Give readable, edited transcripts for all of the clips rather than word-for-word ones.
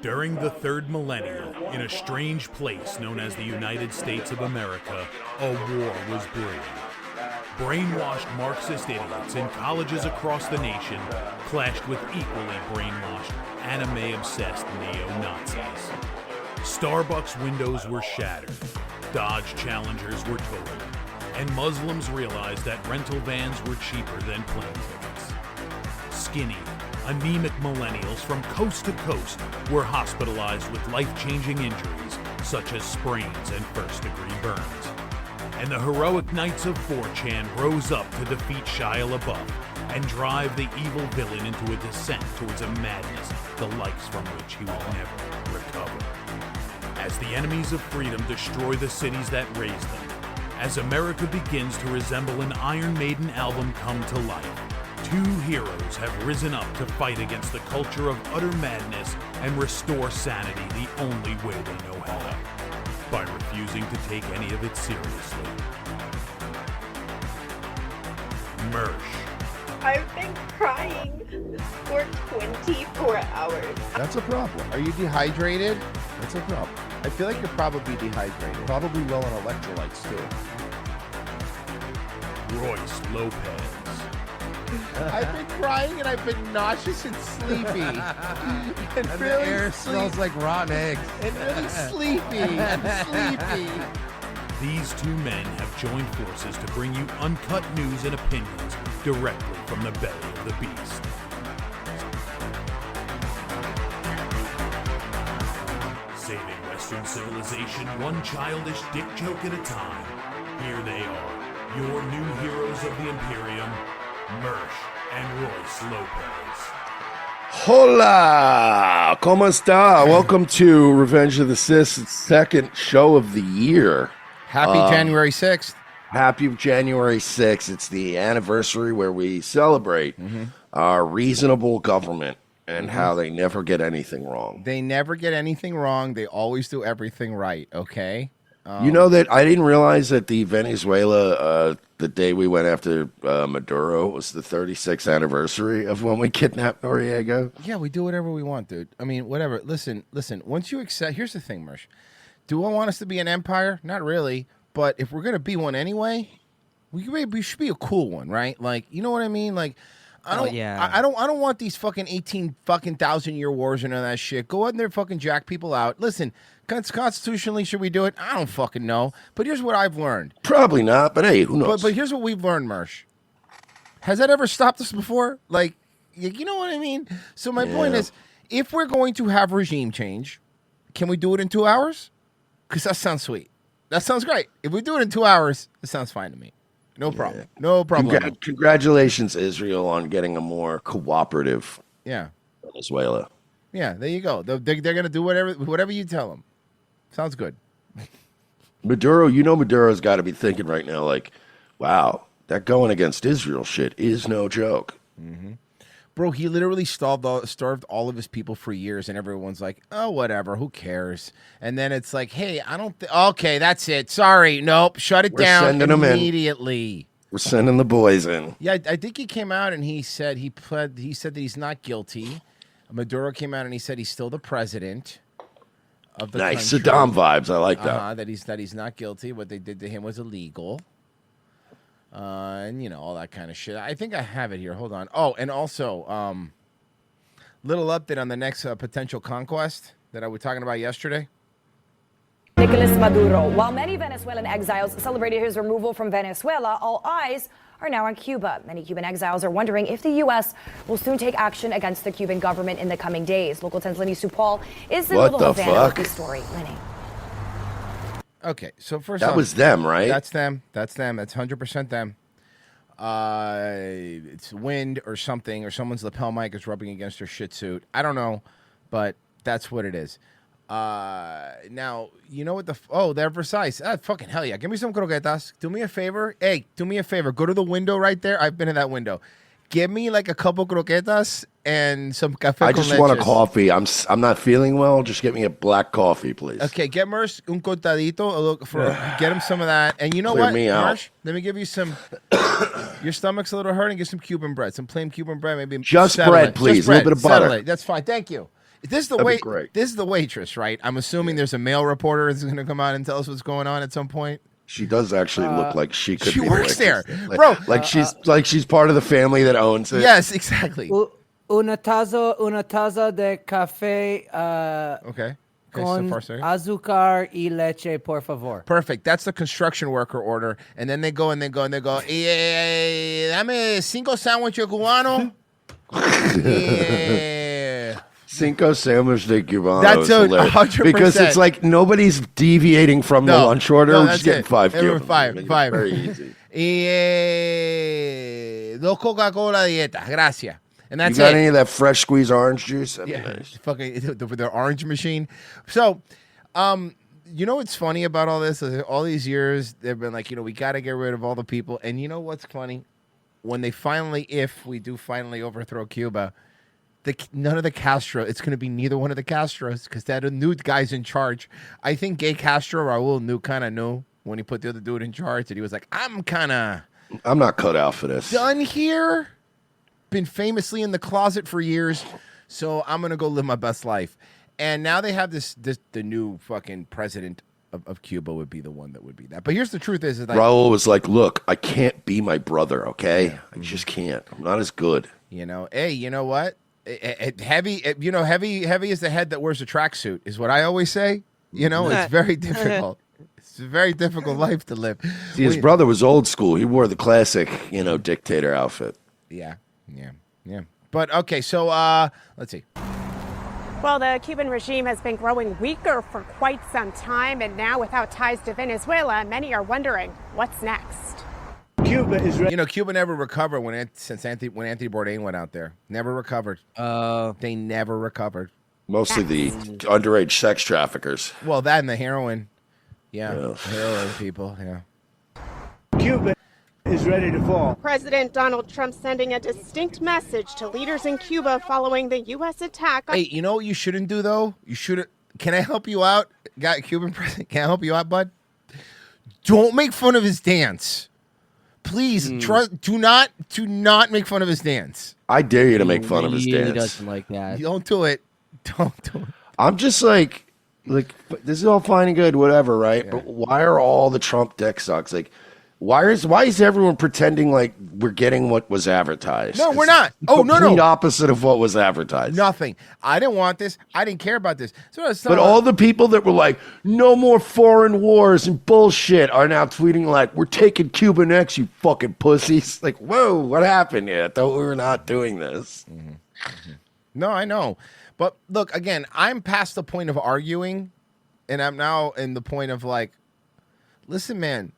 During the third millennium, in a strange place known as the United States of America, a war was brewing. Brainwashed Marxist idiots in colleges across the nation clashed with equally brainwashed, anime-obsessed neo-Nazis. Starbucks windows were shattered, Dodge Challengers were totaled, and Muslims realized that rental vans were cheaper than plane tickets. Skinny, anemic millennials from coast to coast were hospitalized with life-changing injuries such as sprains and first-degree burns. And the heroic knights of 4chan rose up to defeat Shia LaBeouf and drive the evil villain into a descent towards a madness the likes from which he would never recover. As the enemies of freedom destroy the cities that raised them, as America begins to resemble an Iron Maiden album come to life, two heroes have risen up to fight against the culture of utter madness and restore sanity the only way they know how, by refusing to take any of it seriously. Mersh. I've been crying for 24 hours. That's a problem. Are you dehydrated? That's a problem. I feel like you're probably dehydrated. Probably low on electrolytes, too. Royce Lopez. I've been crying and I've been nauseous and sleepy. and And really the air smells like rotten eggs. And really sleepy and sleepy. These two men have joined forces to bring you uncut news and opinions directly from the belly of the beast. Saving Western civilization one childish dick joke at a time. Here they are, your new heroes of the Imperium, Mersh and Royce Lopez. Hola! ¿Cómo está? Welcome to Revenge of the Sis, second show of the year. Happy January 6th. Happy January 6th. It's the anniversary where we celebrate our reasonable government and how they never get anything wrong. They never get anything wrong. They always do everything right, okay? You know that I didn't realize that the Venezuela, the day we went after Maduro, was the 36th anniversary of when we kidnapped Noriega. Yeah, we do whatever we want, dude. I mean, whatever. Listen. Once you accept, here's the thing, Mersh. Do I want us to be an empire? Not really. But if we're gonna be one anyway, we should be a cool one, right? Like, you know what I mean? Like, I don't want these fucking 18,000-year wars and all that shit. Go out there, fucking jack people out. Listen, constitutionally, should we do it? I don't fucking know. But here's what I've learned. Probably not, but hey, who knows? But here's what we've learned, Mersh. Has that ever stopped us before? Like, you know what I mean? So my point is, if we're going to have regime change, can we do it in 2 hours? Because that sounds sweet. That sounds great. If we do it in 2 hours, it sounds fine to me. No problem. No problem. Congratulations, Israel, on getting a more cooperative Venezuela. Yeah, there you go. They're going to do whatever you tell them. Sounds good. Maduro, Maduro's got to be thinking right now, like, wow, that going against Israel shit is no joke. Mm-hmm. Bro, he literally starved all of his people for years, and everyone's like, oh, whatever, who cares? And then it's like, hey, okay, that's it. Sorry, nope, shut it down immediately. We're sending the boys in. Yeah, I think he came out and he said that he's not guilty. Maduro came out and he said he's still the president of the nice country. Saddam vibes. I like that. That he's not guilty. What they did to him was illegal. And all that kind of shit. I think I have it here. Hold on. Oh, and also, little update on the next potential conquest that I was talking about yesterday. Nicolas Maduro. While many Venezuelan exiles celebrated his removal from Venezuela, all eyes are now on Cuba. Many Cuban exiles are wondering if the U.S. will soon take action against the Cuban government in the coming days. Local 10's Lenny Supal is in Little Havana with the story. Lenny. Okay, so first that was them, right? That's them. That's 100% them. It's wind or something, or someone's lapel mic is rubbing against their shit suit. I don't know, but that's what it is. Now, you know what they're Versailles. Fucking hell yeah. Give me some croquetas. Do me a favor. Hey, do me a favor. Go to the window right there. I've been in that window. Give me like a couple croquetas and some café I just want a coffee. I'm not feeling well. Just get me a black coffee, please. Okay, get Mersh un cortadito. Get him some of that. And you know Clear what, me out. Mersh? Let me give you some. Your stomach's a little hurting. Get some Cuban bread. Some plain Cuban bread. Maybe just bread, please. A little bit of butter. That's fine. Thank you. This is the That'd be great. This is the waitress, right? I'm assuming there's a male reporter that's going to come out and tell us what's going on at some point. She does actually look like she could. She be works the there, waitress. bro. Like she's part of the family that owns it. Yes, exactly. Una taza de café Okay. con so far, sorry. azúcar y leche, por favor. Perfect. That's the construction worker order. And then they go. Dame 5 sándwiches cubano. Cinco sandwich de cubano. That's is hilarious. 100%. Because it's like nobody's deviating from the lunch order. No, We're that's just getting it. 5 Everyone cubans. five. Very easy. Dos Coca-Cola dieta. Gracias. And You that's got it. any of that fresh squeezed orange juice? That'd be Yeah, nice. fucking the orange machine. So, you know what's funny about all this? All these years, they've been like, we got to get rid of all the people. And you know what's funny? When they finally, if we do finally overthrow Cuba, none of the Castro, it's going to be neither one of the Castros because that new guy's in charge. I think gay Castro, Raul, kind of knew when he put the other dude in charge that he was like, I'm not cut out for this. done here. Been famously in the closet for years, so I'm gonna go live my best life. And now they have the new fucking president of Cuba would be the one that would be that. But here's the truth: is like Raul was like, "Look, I can't be my brother. Okay, I just can't. I'm not as good." Hey, you know what? Heavy is the head that wears a tracksuit. Is what I always say. It's very difficult. It's a very difficult life to live. See, his brother was old school. He wore the classic, dictator outfit. Yeah. But okay, so let's see. Well, the Cuban regime has been growing weaker for quite some time, and now without ties to Venezuela, many are wondering what's next. Cuba is ready. Cuba never recovered when Anthony Bourdain went out there. Never recovered. They never recovered. Mostly the underage sex traffickers. Well, that and the heroin. Yeah, the heroin people. Yeah. Cuba is ready to fall. President Donald Trump sending a distinct message to leaders in Cuba following the U.S. attack. Hey, you know what you shouldn't do though? You should. Can I help you out, Cuban president? Can I help you out, bud? Don't make fun of his dance, please. Do not make fun of his dance. I dare you to make fun of his dance. He doesn't like that. Don't do it. Don't do it. I'm just like this is all fine and good, whatever, right? Yeah. But why are all the Trump dick sucks like? Why is everyone pretending like we're getting what was advertised? No, we're not. Oh, no. Complete opposite of what was advertised. Nothing. I didn't want this. I didn't care about this. But all the people that were like, no more foreign wars and bullshit are now tweeting like, we're taking Cuba next, you fucking pussies. Like, whoa, what happened here? I thought we were not doing this. Mm-hmm. Mm-hmm. No, I know. But look, again, I'm past the point of arguing, and I'm now in the point of like, listen, man,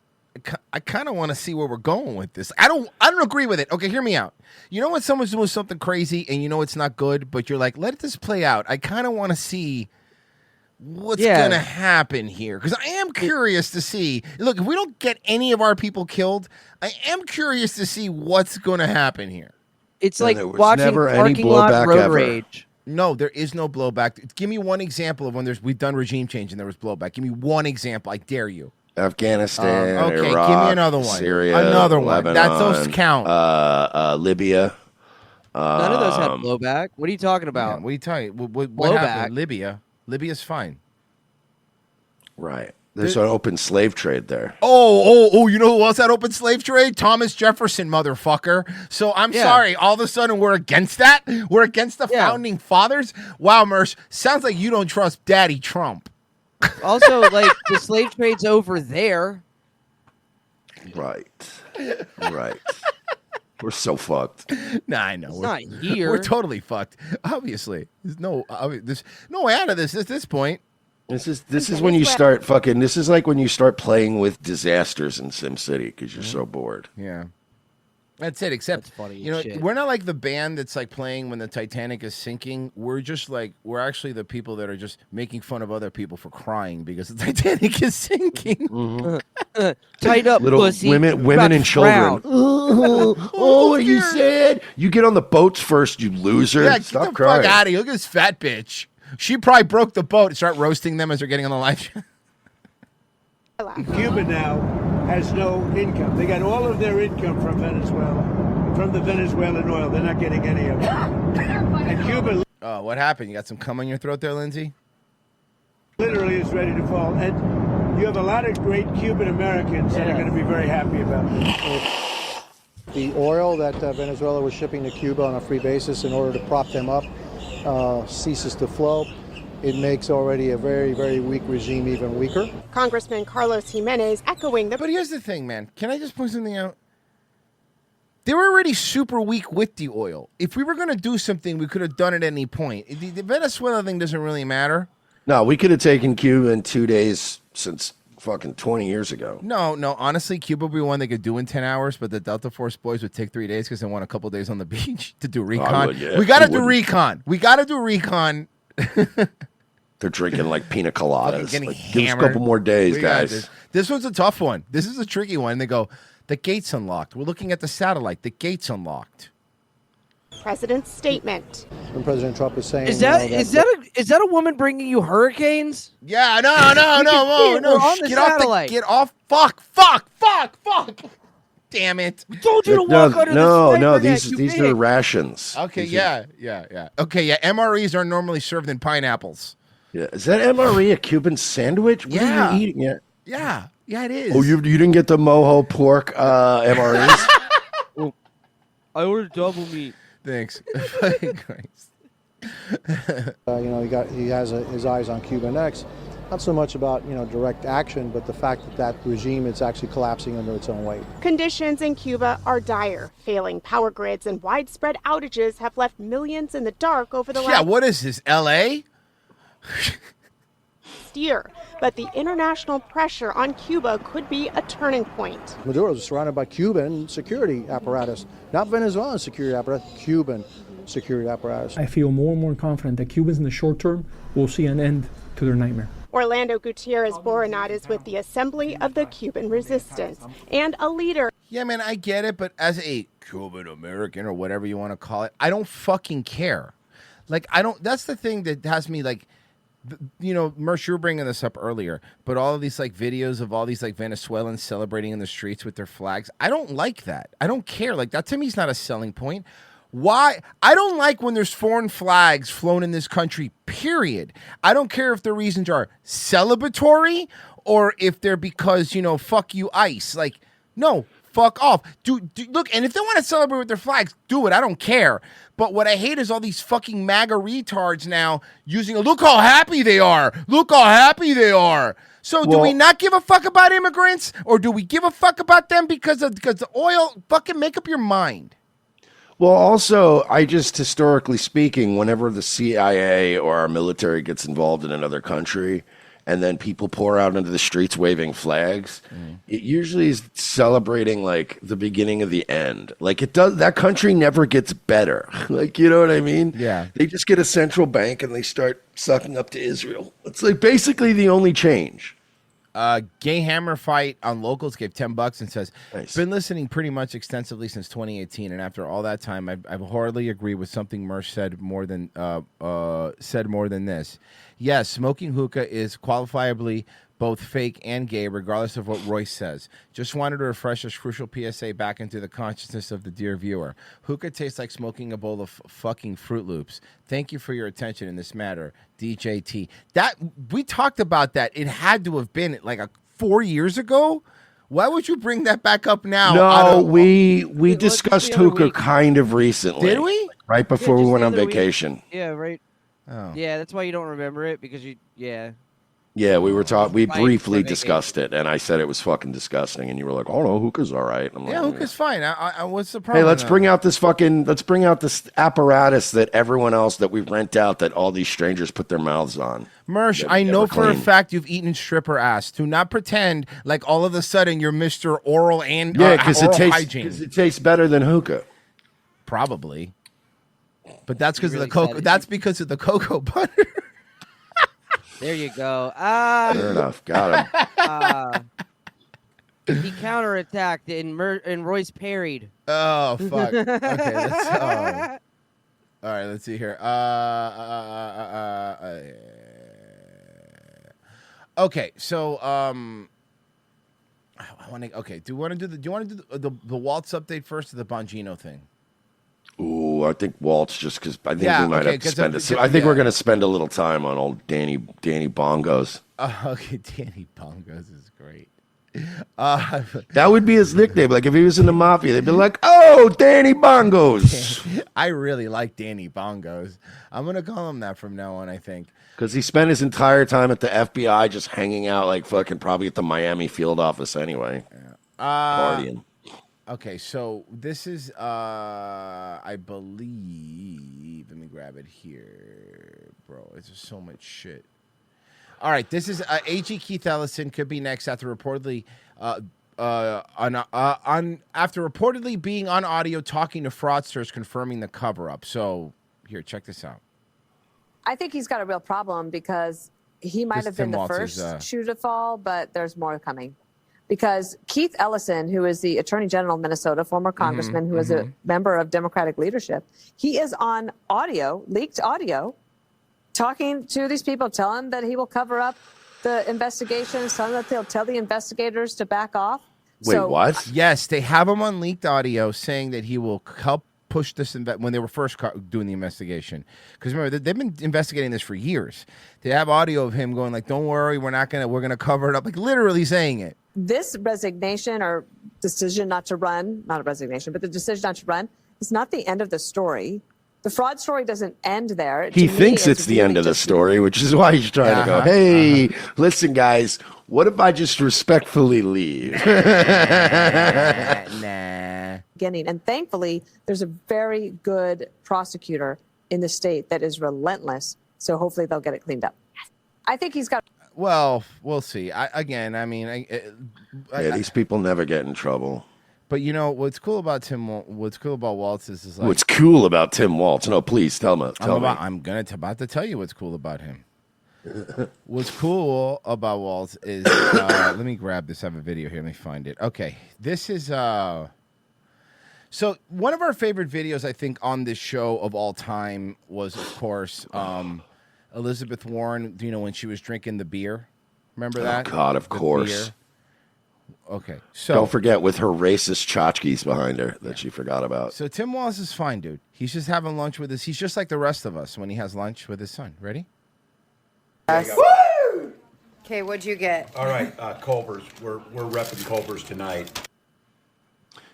I kind of want to see where we're going with this. I don't agree with it. Okay, hear me out. You know when someone's doing something crazy and you know it's not good, but you're like, let this play out. I kind of want to see what's going to happen here because I am curious to see. Look, if we don't get any of our people killed, I am curious to see what's going to happen here. It's like watching parking lot road rage. No, there is no blowback. Give me one example of when we've done regime change and there was blowback. Give me one example. I dare you. Afghanistan, okay, Iraq, give me another one. Syria, another one. Lebanon, That's those count. Libya. None of those had blowback. What are you talking about? Yeah, what are you talking? What happened? Libya. Libya's fine. Right. There's an open slave trade there. Oh! You know who else had open slave trade? Thomas Jefferson, motherfucker. So I'm sorry. All of a sudden, we're against that. We're against the founding fathers. Wow, Mersh. Sounds like you don't trust Daddy Trump. Also, like, the slave trade's over there. Right. We're so fucked. Nah, I know. It's not here. We're totally fucked. Obviously. There's no way out of this at this point. This is when you start fucking. This is like when you start playing with disasters in SimCity because you're so bored. Yeah. That's it. Except, that's funny we're not like the band that's like playing when the Titanic is sinking. We're just like, we're actually the people that are just making fun of other people for crying because the Titanic is sinking. Mm-hmm. Tight up, little pussy. women and children. Oh, what are you sad? You get on the boats first, you loser. Yeah, Stop get the crying. fuck out of here. Look at this fat bitch. She probably broke the boat and start roasting them as they're getting on the live show. Cuba now has no income. They got all of their income from Venezuela, from the Venezuelan oil. They're not getting any of it. And Cuba. Oh, what happened? You got some cum on your throat there, Lindsay? Literally is ready to fall. And you have a lot of great Cuban Americans that are going to be very happy about this. The oil that Venezuela was shipping to Cuba on a free basis in order to prop them up ceases to flow. It makes already a very, very weak regime even weaker. Congressman Carlos Jimenez echoing the. But here's the thing, man. Can I just point something out? They were already super weak with the oil. If we were going to do something, we could have done it at any point. The Venezuela thing doesn't really matter. No, we could have taken Cuba in 2 days since fucking 20 years ago. No. Honestly, Cuba would be one they could do in 10 hours, but the Delta Force boys would take 3 days because they want a couple days on the beach to do recon. Yeah, we got to do recon. We got to do recon. They're drinking like pina coladas. Getting Like, give us a hammered. couple more days, We got guys. this one's a tough one. This is a tricky one. They go, the gate's unlocked. We're looking at the satellite. The gate's unlocked. President's statement. When President Trump is saying, Is that a woman bringing you hurricanes? Yeah, no. We're on the Get off satellite. get off. Fuck. Damn it. We told you to walk under the No, sniper net, these you these pig. are rations. Okay, These yeah. Okay, yeah. MREs are normally served in pineapples. Yeah. Is that MRE a Cuban sandwich? What Yeah. are you eating? Yeah, it is. Oh, you didn't get the mojo pork MREs? I ordered double meat. Thanks. Christ. he has his eyes on Cuba next. Not so much about direct action, but the fact that regime is actually collapsing under its own weight. Conditions in Cuba are dire. Failing power grids and widespread outages have left millions in the dark over the last What is this, L.A.? year. But the international pressure on Cuba could be a turning point. Maduro is surrounded by Cuban security apparatus, not Venezuelan security apparatus, Cuban security apparatus. I feel more and more confident that Cubans in the short term will see an end to their nightmare. Orlando Gutierrez Boronat is with the Assembly of the Cuban Resistance and a leader. Yeah, man, I get it, but as a Cuban American or whatever you want to call it, I don't fucking care. Like, I don't. That's the thing that has me like. Mersh, you were bringing this up earlier, but all of these like videos of all these like Venezuelans celebrating in the streets with their flags, I don't like that. I don't care. Like, that to me is not a selling point. Why? I don't like when there's foreign flags flown in this country, period. I don't care if the reasons are celebratory or if they're because, fuck you, ICE. Like, no, fuck off. Look, and if they want to celebrate with their flags, do it. I don't care. But what I hate is all these fucking MAGA retards now using look how happy they are. Look how happy they are. So do we not give a fuck about immigrants, or do we give a fuck about them because the oil? Fucking make up your mind. Well, also, historically speaking, whenever the CIA or our military gets involved in another country and then people pour out into the streets waving flags, it usually is celebrating like the beginning of the end. Like that country never gets better. Like, you know what I mean? Yeah. They just get a central bank and they start sucking up to Israel. It's like basically the only change. Gay Hammer Fight on Locals gave $10 and says, Nice. Been listening pretty much extensively since 2018, and after all that time, I hardly agree with something Mersh said more than this. Yes, smoking hookah is qualifiably both fake and gay, regardless of what Royce says. Just wanted to refresh this crucial PSA back into the consciousness of the dear viewer. Hookah tastes like smoking a bowl of fucking Fruit Loops. Thank you for your attention in this matter, DJT. That we talked about that. It had to have been like 4 years ago. Why would you bring that back up now? No, we discussed hookah kind of recently. Did we? Right before we just went the on other week. vacation. Yeah, right. Oh. Yeah, that's why you don't remember it, because yeah. Yeah, we were talking. We Right briefly before discussed it, and I said it was fucking disgusting, and you were like, "Oh no, hookah's all right." I'm like, Yeah, hookah's fine. What's the problem? Hey, let's bring out this apparatus that everyone else that we rent out that all these strangers put their mouths on. Mersh, That I we know never for a clean. fact you've eaten stripper ass. Do not pretend like all of a sudden you're Mr. Oral and Yeah, because oral hygiene. it tastes better than hookah. Probably, but that's because really of the cocoa. excited? That's because of the cocoa butter. There you go. Fair enough. Got him. He counterattacked and Royce parried. Oh fuck. Okay. All right. Let's see here. Okay. So I want to. Okay. Do you want to do the waltz update first, or the Bongino thing? Ooh, I think Walt's just because I think Yeah, we might okay, have to 'cause spend of- it. I think yeah. we're going to spend a little time on old Danny Bongos. Okay, Danny Bongos is great. That would be his nickname. Like if he was in the mafia, they'd be like, "Oh, Danny Bongos," I really like Danny Bongos. I'm gonna call him that from now on. I think. because he spent his entire time at the FBI just hanging out, like fucking probably at the Miami field office anyway, partying. Okay, so this is I believe. Let me grab it here, bro. It's just so much shit. All right, this is AG Keith Ellison could be next after reportedly after reportedly being on audio talking to fraudsters confirming the cover up. So here, check this out. I think he's got a real problem because he might This have been Tim the Waltz's, first shoe to fall, but there's more coming. Because Keith Ellison, who is the Attorney General of Minnesota, former congressman who is a member of Democratic leadership, he is on audio, leaked audio, talking to these people, telling that he will cover up the investigations, telling that they'll tell the investigators to back off. Wait, what? Yes, they have him on leaked audio saying that he will help push this when they were first doing the investigation. Because remember, they've been investigating this for years. They have audio of him going like, "Don't worry, we're gonna cover it up," like literally saying it. This resignation or decision not to run, not a resignation, but the decision not to run is not the end of the story. The fraud story doesn't end there. He To me, thinks it's the really end of the just- story, which is why he's trying to go, "Hey, listen, guys, what if I just respectfully leave?" Nah. Beginning. And thankfully, there's a very good prosecutor in the state that is relentless. So hopefully they'll get it cleaned up. I think he's got. Well, we'll see. These people never get in trouble. But you know what's cool about what's cool about Waltz is like What's cool about Tim Waltz? No, please tell me. I'm about to tell you what's cool about him. What's cool about Waltz is let me grab this. I have a video here. Let me find it. Okay, this is so one of our favorite videos I think on this show of all time was of course Elizabeth Warren. You know when she was drinking the beer. Remember that? Oh God, of course. Beer. Okay, so don't forget with her racist tchotchkes behind her that she forgot about. So Tim Walz is fine, dude. He's just having lunch with us. He's just like the rest of us when he has lunch with his son. Ready? Woo! Okay, what'd you get? All right, Culver's. We're repping Culver's tonight.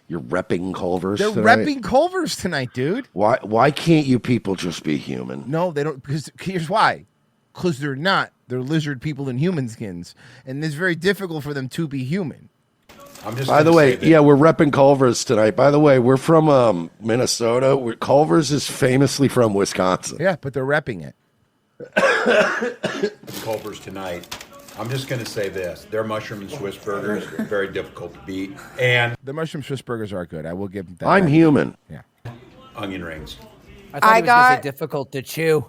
You're repping Culver's. They're tonight? repping Culver's tonight, dude. Why can't you people just be human? No, they don't. Because here's why. Because they're not. They're lizard people in human skins, and it's very difficult for them to be human. By the way, yeah, we're repping Culver's tonight. By the way, we're from Minnesota. Culver's is famously from Wisconsin. Yeah, but they're repping it. Culver's tonight. I'm just going to say this: their mushroom and Swiss burgers are very difficult to beat, and the mushroom Swiss burgers are good. I will give them that. I'm human. Yeah. Onion rings. I thought it was gonna say difficult to chew.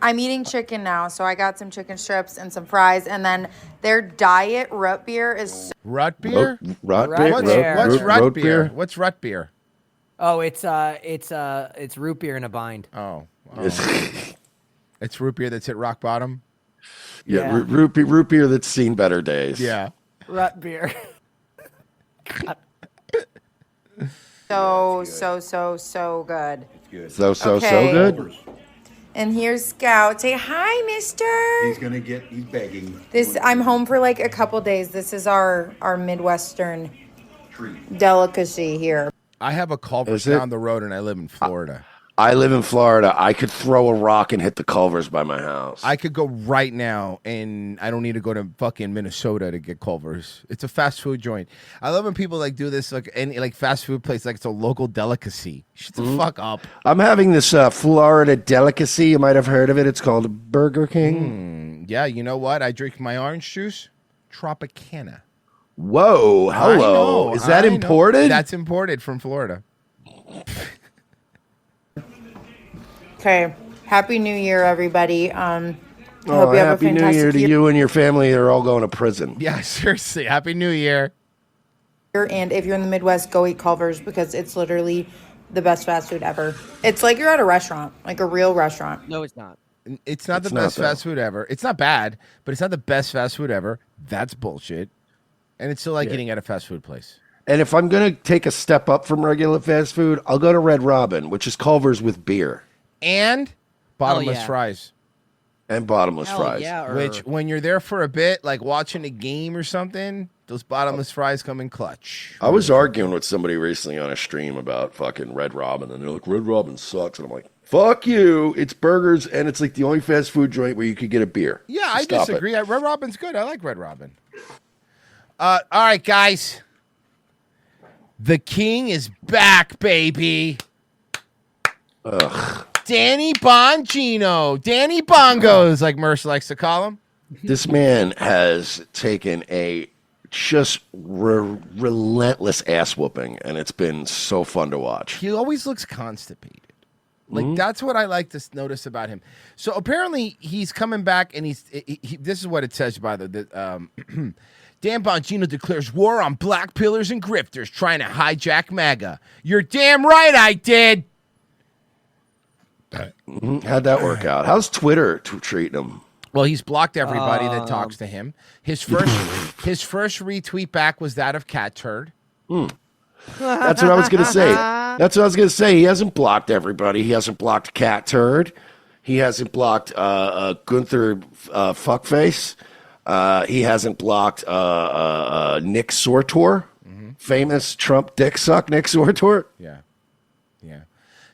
I'm eating chicken now, so I got some chicken strips and some fries, and then their diet root beer is Rut beer? Rut beer? What's rut root beer? beer? What's rut beer? Oh, it's root beer in a bind. Oh. It's root beer that's at rock bottom? Yeah, Yeah. root beer that's seen better days. Yeah. Rut beer. so good. So Okay. good. And here's Scout. Say hi, mister. He's begging. I'm home for like a couple days. This is our Midwestern delicacy here. I have a Culver's Is it? down the road, and I live in Florida. I live in Florida. I could throw a rock and hit the Culver's by my house. I could go right now, and I don't need to go to fucking Minnesota to get Culver's. It's a fast food joint. I love when people like do this, like any like fast food place, like it's a local delicacy. Shut the fuck up. I'm having this Florida delicacy. You might have heard of it. It's called Burger King. Yeah, you know what? I drink my orange juice, Tropicana. Whoa, I hello. know, Is that I know. imported? That's imported from Florida. Okay. Happy New Year, everybody. Hope you have a Happy New fantastic Year to you and your family. They're all going to prison. Yeah, seriously. Happy New Year. And if you're in the Midwest, go eat Culver's because it's literally the best fast food ever. It's like you're at a restaurant, like a real restaurant. No, it's not. It's not It's the not, best though. fast food ever. It's not bad, but it's not the best fast food ever. That's bullshit. And it's still like eating at a fast food place. And if I'm going to take a step up from regular fast food, I'll go to Red Robin, which is Culver's with beer. And bottomless yeah. fries. And bottomless Hell fries. yeah, Which, when you're there for a bit, like watching a game or something, those bottomless fries come in clutch. I was arguing with somebody recently on a stream about fucking Red Robin, and they're like, Red Robin sucks. And I'm like, fuck you. It's burgers, and it's like the only fast food joint where you could get a beer. Yeah, So I stop disagree. it. Red Robin's good. I like Red Robin. All right, guys. The king is back, baby. Ugh. Danny Bongino. Danny Bongos, like Mercer likes to call him. This man has taken a just relentless ass whooping, and it's been so fun to watch. He always looks constipated. Like, that's what I like to notice about him. So apparently he's coming back, and this is what it says, by the Dan Bongino declares war on black pillars and grifters trying to hijack MAGA. You're damn right I did. How'd that work out? How's Twitter treating him? Well, he's blocked everybody that talks to him. His first retweet back was that of Cat Turd. That's what I was going to say. That's what I was going to say. He hasn't blocked everybody. He hasn't blocked Cat Turd. He hasn't blocked Gunther Fuckface. He hasn't blocked Nick Sortor, famous Trump dick suck Nick Sortor. Yeah.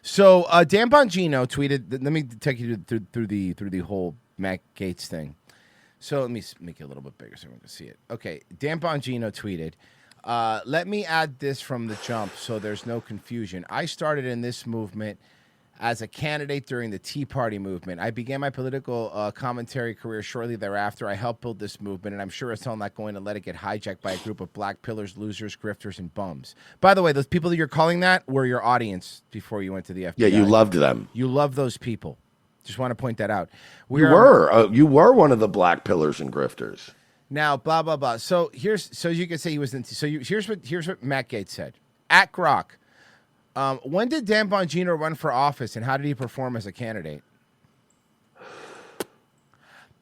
So Dan Bongino tweeted. Let me take you through the whole Matt Gaetz thing. So let me make it a little bit bigger so everyone can see it. Okay, Dan Bongino tweeted, let me add this from the jump so there's no confusion. I started in this movement as a candidate during the Tea Party movement. I began my political commentary career shortly thereafter. I helped build this movement, and I'm sure as hell not going to let it get hijacked by a group of black pillars, losers, grifters, and bums. By the way, those people that you're calling that were your audience before you went to the FBI. Yeah, you loved them. You love those people. Just want to point that out. You were one of the black pillars and grifters. Now, blah blah blah. So you can say he was. Here's what Matt Gaetz said at Grok. When did Dan Bongino run for office, and how did he perform as a candidate?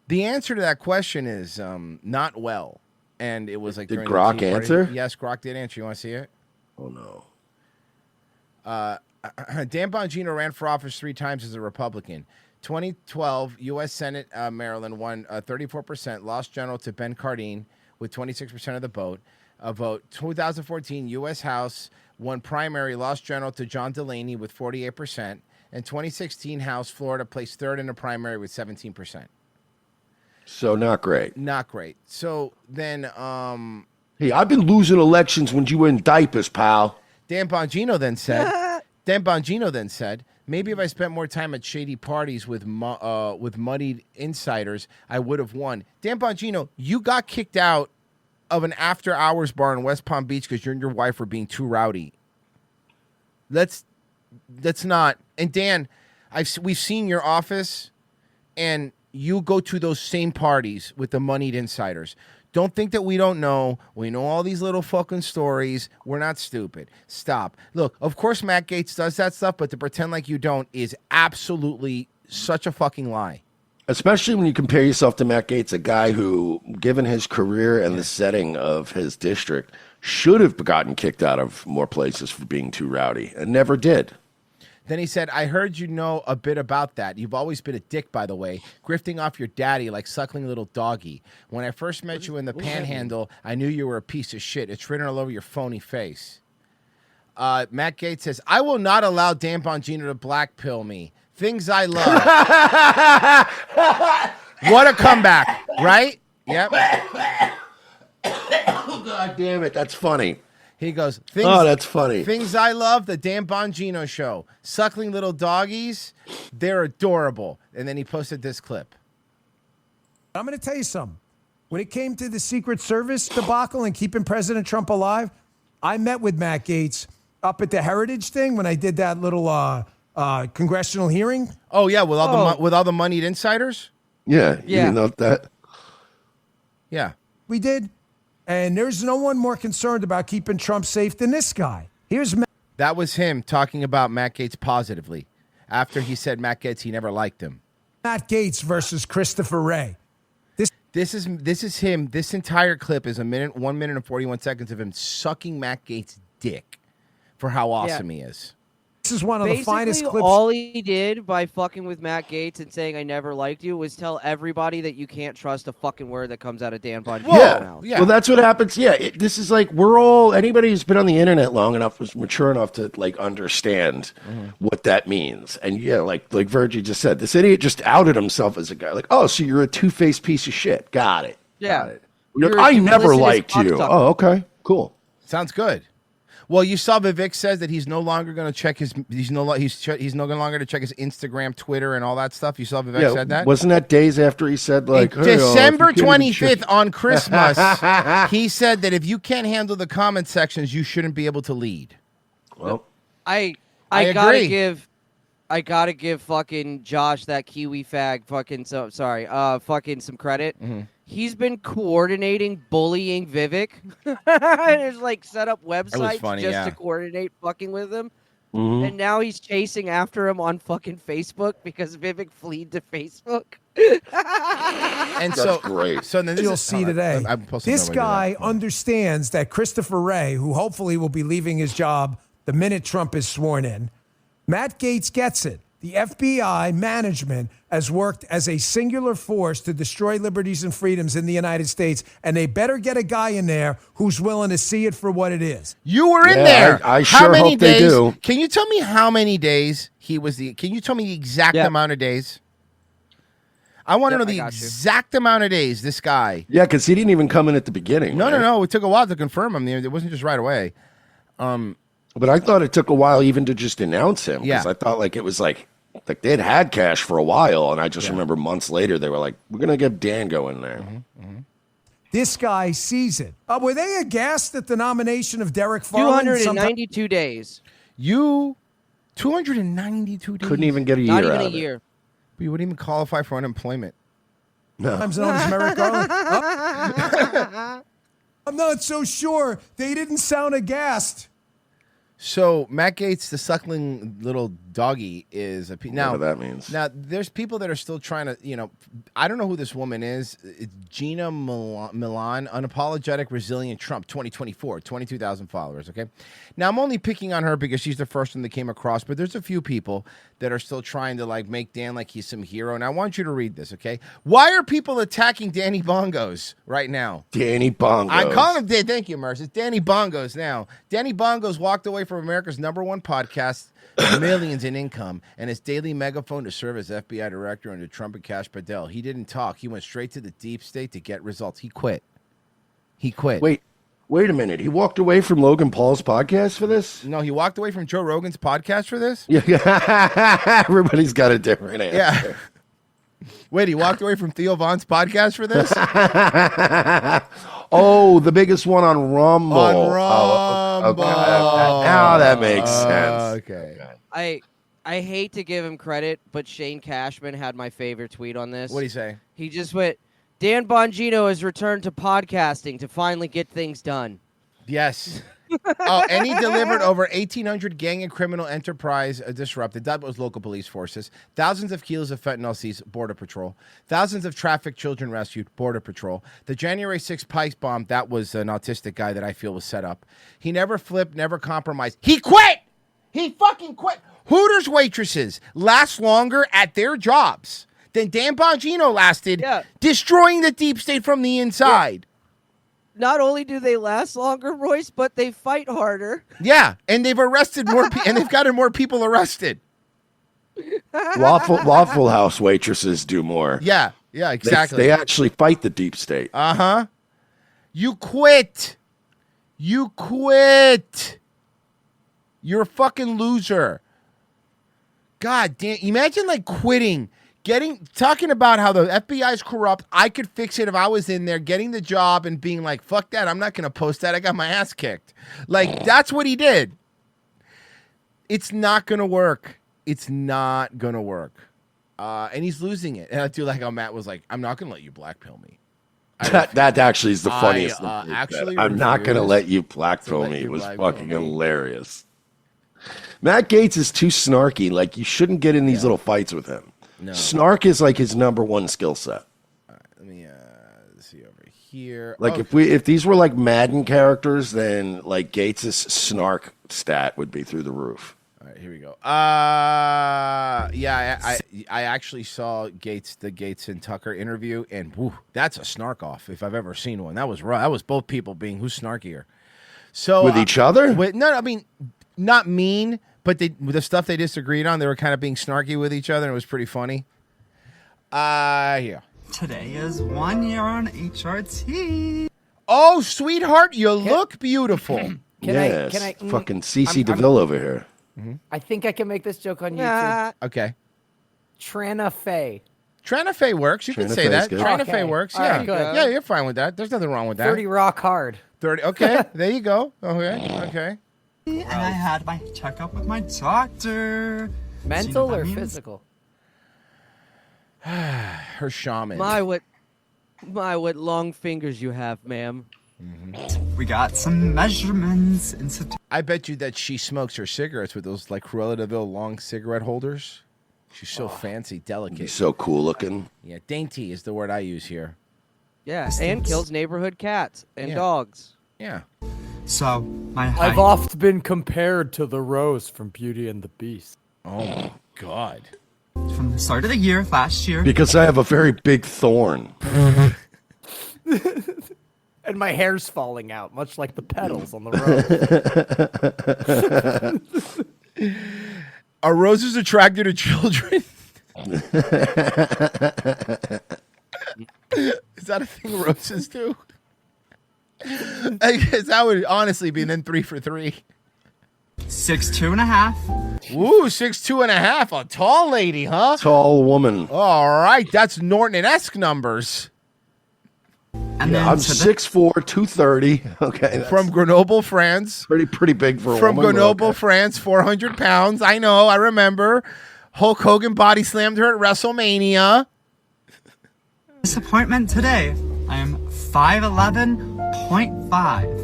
The answer to that question is not well, and it was like. Did Grok answer? Yes, Grok did answer. You want to see it? Oh no. Dan Bongino ran for office 3 times as a Republican. 2012, U.S. Senate, Maryland won 34%, lost general to Ben Cardin with 26% of the vote. 2014, U.S. House won primary, lost general to John Delaney with 48%. And 2016, House, Florida placed third in the primary with 17%. So not great. Not great. So then... hey, I've been losing elections when you were in diapers, pal. Dan Bongino then said, maybe if I spent more time at shady parties with muddied insiders, I would have won. Dan Bongino, you got kicked out of an after-hours bar in West Palm Beach because you and your wife were being too rowdy. That's not. And Dan, we've seen your office, and you go to those same parties with the moneyed insiders. Don't think that we don't know. We know all these little fucking stories. We're not stupid. Stop. Look, of course Matt Gaetz does that stuff, but to pretend like you don't is absolutely such a fucking lie. Especially when you compare yourself to Matt Gaetz, a guy who, given his career and the setting of his district, should have gotten kicked out of more places for being too rowdy and never did. Then he said, I heard you know a bit about that. You've always been a dick, by the way, grifting off your daddy like suckling a little doggy. When I first met you in the panhandle, I knew you were a piece of shit. It's written all over your phony face. Matt Gaetz says, I will not allow Dan Bongino to blackpill me. Things I love. What a comeback, right? Yep. Oh, God damn it. That's funny. He goes, that's funny. Things I love, the Dan Bongino show. Suckling little doggies, they're adorable. And then he posted this clip. I'm going to tell you something. When it came to the Secret Service debacle and keeping President Trump alive, I met with Matt Gaetz up at the Heritage thing when I did that little congressional hearing. Oh, yeah, with all the moneyed insiders? Yeah, you know that. Yeah. We did. And there's no one more concerned about keeping Trump safe than this guy. That was him talking about Matt Gaetz positively after he said Matt Gaetz, he never liked him. Matt Gaetz versus Christopher Wray. This is him. This entire clip is 1 minute and 41 seconds of him sucking Matt Gaetz' dick for how awesome he is. This is one of the finest clips. All he did by fucking with Matt Gaetz and saying I never liked you was tell everybody that you can't trust a fucking word that comes out of Dan Bongino's mouth. Well, that's what happens. Yeah, this is like anybody who's been on the internet long enough was mature enough to like understand what that means. And yeah, like Virgie just said, this idiot just outed himself as a guy. Like, oh, so you're a two-faced piece of shit. Got it. Yeah.Got it. I never liked you. Oh, okay, cool. Sounds good. Well, you saw Vivek says that he's no longer going to check his he's no longer to check his Instagram, Twitter, and all that stuff. You saw Vivek said that? Wasn't that days after he said like December 25th on Christmas? He said that if you can't handle the comment sections, you shouldn't be able to lead. Well, I agree. gotta give fucking Josh, that Kiwi fag, fucking some credit. Mm-hmm. He's been coordinating bullying Vivek. There's like set up websites to coordinate fucking with him. Mm-hmm. And now he's chasing after him on fucking Facebook because Vivek fled to Facebook. And that's great. So then You'll see today. This guy understands that Christopher Wray, who hopefully will be leaving his job the minute Trump is sworn in, Matt Gaetz gets it. The FBI management has worked as a singular force to destroy liberties and freedoms in the United States, and they better get a guy in there who's willing to see it for what it is. You were in there. I sure hope they do. Can you tell me how many days he was Can you tell me the exact amount of days? I want to know the exact amount of days this guy. Yeah, because he didn't even come in at the beginning. No. It took a while to confirm him. It wasn't just right away. But I thought it took a while even to just announce him. Because Yeah. I thought like it was like they'd had cash for a while, and I just remember months later they were like, "We're gonna get Dango in there." This guy sees it. Were they aghast at the nomination of Derek Farland? 292 days. 292 days. Couldn't even get a year Not even out a of it. year. But you wouldn't even qualify for unemployment. No. Sometimes known as Merrick Garland. Oh. I'm not so sure. They didn't sound aghast. So Matt Gaetz, the suckling little doggy, is now. Whatever that means. Now there's people that are still trying to, I don't know who this woman is. It's Gina Milan, unapologetic, resilient Trump, 2024, 22,000 followers. Okay, now I'm only picking on her because she's the first one that came across, but there's a few people that are still trying to like make Dan like he's some hero. And I want you to read this, okay? Why are people attacking Danny Bongos right now? Danny Bongos. I'm calling him. Thank you, Merce. It's Danny Bongos now. Danny Bongos walked away from America's #1 podcast, millions in income, and his daily megaphone to serve as FBI director under Trump and Cash Patel. He didn't talk. He went straight to the deep state to get results. He quit. Wait a minute. He walked away from Logan Paul's podcast for this? No, he walked away from Joe Rogan's podcast for this? Yeah. Everybody's got a different answer. Yeah. Wait, he walked away from Theo Von's podcast for this? Oh, the biggest one on Rumble. On Rumble. Okay. Now that makes sense. Okay. I hate to give him credit, but Shane Cashman had my favorite tweet on this. What'd he say? He just went, Dan Bongino has returned to podcasting to finally get things done. Yes. And he delivered over 1,800 gang and criminal enterprise disrupted. That was local police forces. Thousands of kilos of fentanyl seized, Border Patrol. Thousands of trafficked children rescued, Border Patrol. The January 6th Pikes bomb, that was an autistic guy that I feel was set up. He never flipped, never compromised. He quit! He fucking quit! Hooters waitresses last longer at their jobs than Dan Bongino lasted, destroying the deep state from the inside. Not only do they last longer, Royce, but they fight harder. Yeah, and they've arrested more and they've gotten more people arrested. Waffle House waitresses do more. Yeah, exactly. They actually fight the deep state. Uh-huh. You quit. You quit. You're a fucking loser. God damn. Imagine like quitting. Talking about how the FBI is corrupt. I could fix it if I was in there, getting the job and being like, fuck that. I'm not going to post that. I got my ass kicked. Like, that's what he did. It's not going to work. It's not going to work. And he's losing it. And I do like how Matt was like, I'm not going to let you blackpill me. That actually is the funniest thing. Actually I'm not going to let you blackpill me. It was fucking hilarious. Matt Gaetz is too snarky. Like, you shouldn't get in these little fights with him. No. Snark is like his #1 skill set. Let me see over here. Like if these were like Madden characters, then like Gates' snark stat would be through the roof. All right, here we go. Yeah, I actually saw the Gates and Tucker interview, and whew, that's a snark off if I've ever seen one. That was raw. That was both people being who's snarkier. So with each other? No, I mean not mean, but the stuff they disagreed on, they were kind of being snarky with each other, and it was pretty funny. Yeah. Today is 1 year on HRT. Oh, sweetheart, you look beautiful. Can I? Fucking Cece DeVille over here. I think I can make this joke on YouTube. Okay. Trana Fey. Trana Fey works. You can Trana say Fey's that. good. Trana Okay. Fey works. All Yeah. right, good. Yeah, you're fine with that. There's nothing wrong with that. 30 Rock Hard. 30. Okay. There you go. Okay. And I had my checkup with my doctor. Mental or physical? Her shaman. My, what long fingers you have, ma'am. We got some measurements in September. I bet you that she smokes her cigarettes with those like Cruella de Vil long cigarette holders. She's so fancy, delicate. He's so cool looking. Yeah, dainty is the word I use here. Yeah, and kills neighborhood cats and dogs. Yeah. So, my height. I've oft been compared to the Rose from Beauty and the Beast. Oh my God. From the start of the year, last year. Because I have a very big thorn. And my hair's falling out, much like the petals on the rose. Are roses attracted to children? Is that a thing roses do? I guess that would honestly be then 3 for 3. 6'2.5". Ooh, 6'2.5". A tall lady, huh? Tall woman. All right, that's Norton-esque numbers. And then I'm to 6'4", 230. Okay. that's From Grenoble, France. pretty big for a From woman. Grenoble, Okay. France, 400 pounds. I know, I remember. Hulk Hogan body slammed her at WrestleMania. disappointment today. I am 5'11.5".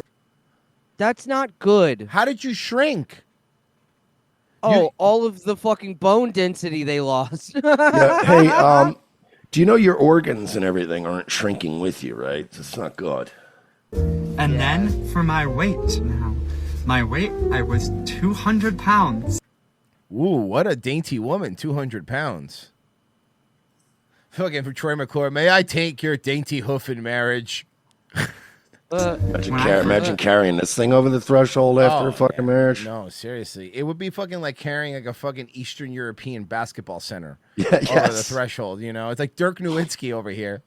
That's not good. How did you shrink? Oh, all of the fucking bone density they lost. Yeah, hey, do you know your organs and everything aren't shrinking with you, right? It's not good. And then for my weight now. My weight, I was 200 pounds. Ooh, what a dainty woman, 200 pounds. Fucking for Troy McClure, may I take your dainty hoof in marriage? Imagine carrying this thing over the threshold after a fucking marriage. No, seriously. It would be fucking like carrying like a fucking Eastern European basketball center Yeah, over the yes. threshold, you know? It's like Dirk Nowitzki over here.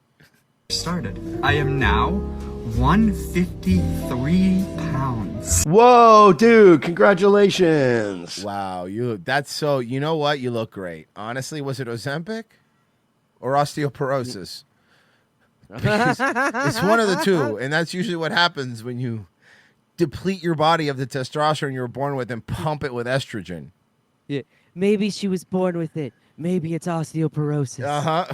Started. I am now 153 pounds. Whoa, dude, congratulations. Wow, that's so, you know what? You look great. Honestly, was it Ozempic or osteoporosis? Because it's one of the two, and that's usually what happens when you deplete your body of the testosterone you were born with and pump it with estrogen. Yeah, maybe she was born with it. Maybe it's osteoporosis. Uh-huh.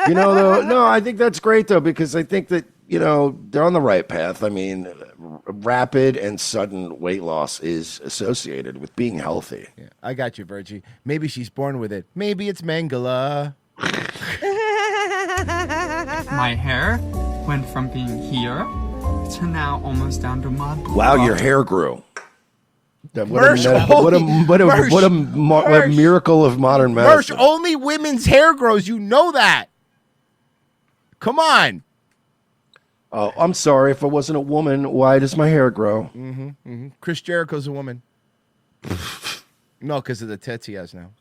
You know, though, no, I think that's great, though, because I think that, you know, they're on the right path. I mean, rapid and sudden weight loss is associated with being healthy. Yeah, I got you, Virgie. Maybe she's born with it. Maybe it's Mangala. My hair went from being here to now almost down to my butt. Wow, your hair grew. What Mersh, a miracle of modern Mersh, medicine. only women's hair grows. You know that. Come on. Oh, I'm sorry. If I wasn't a woman, why does my hair grow? Chris Jericho's a woman. No, because of the tits he has now.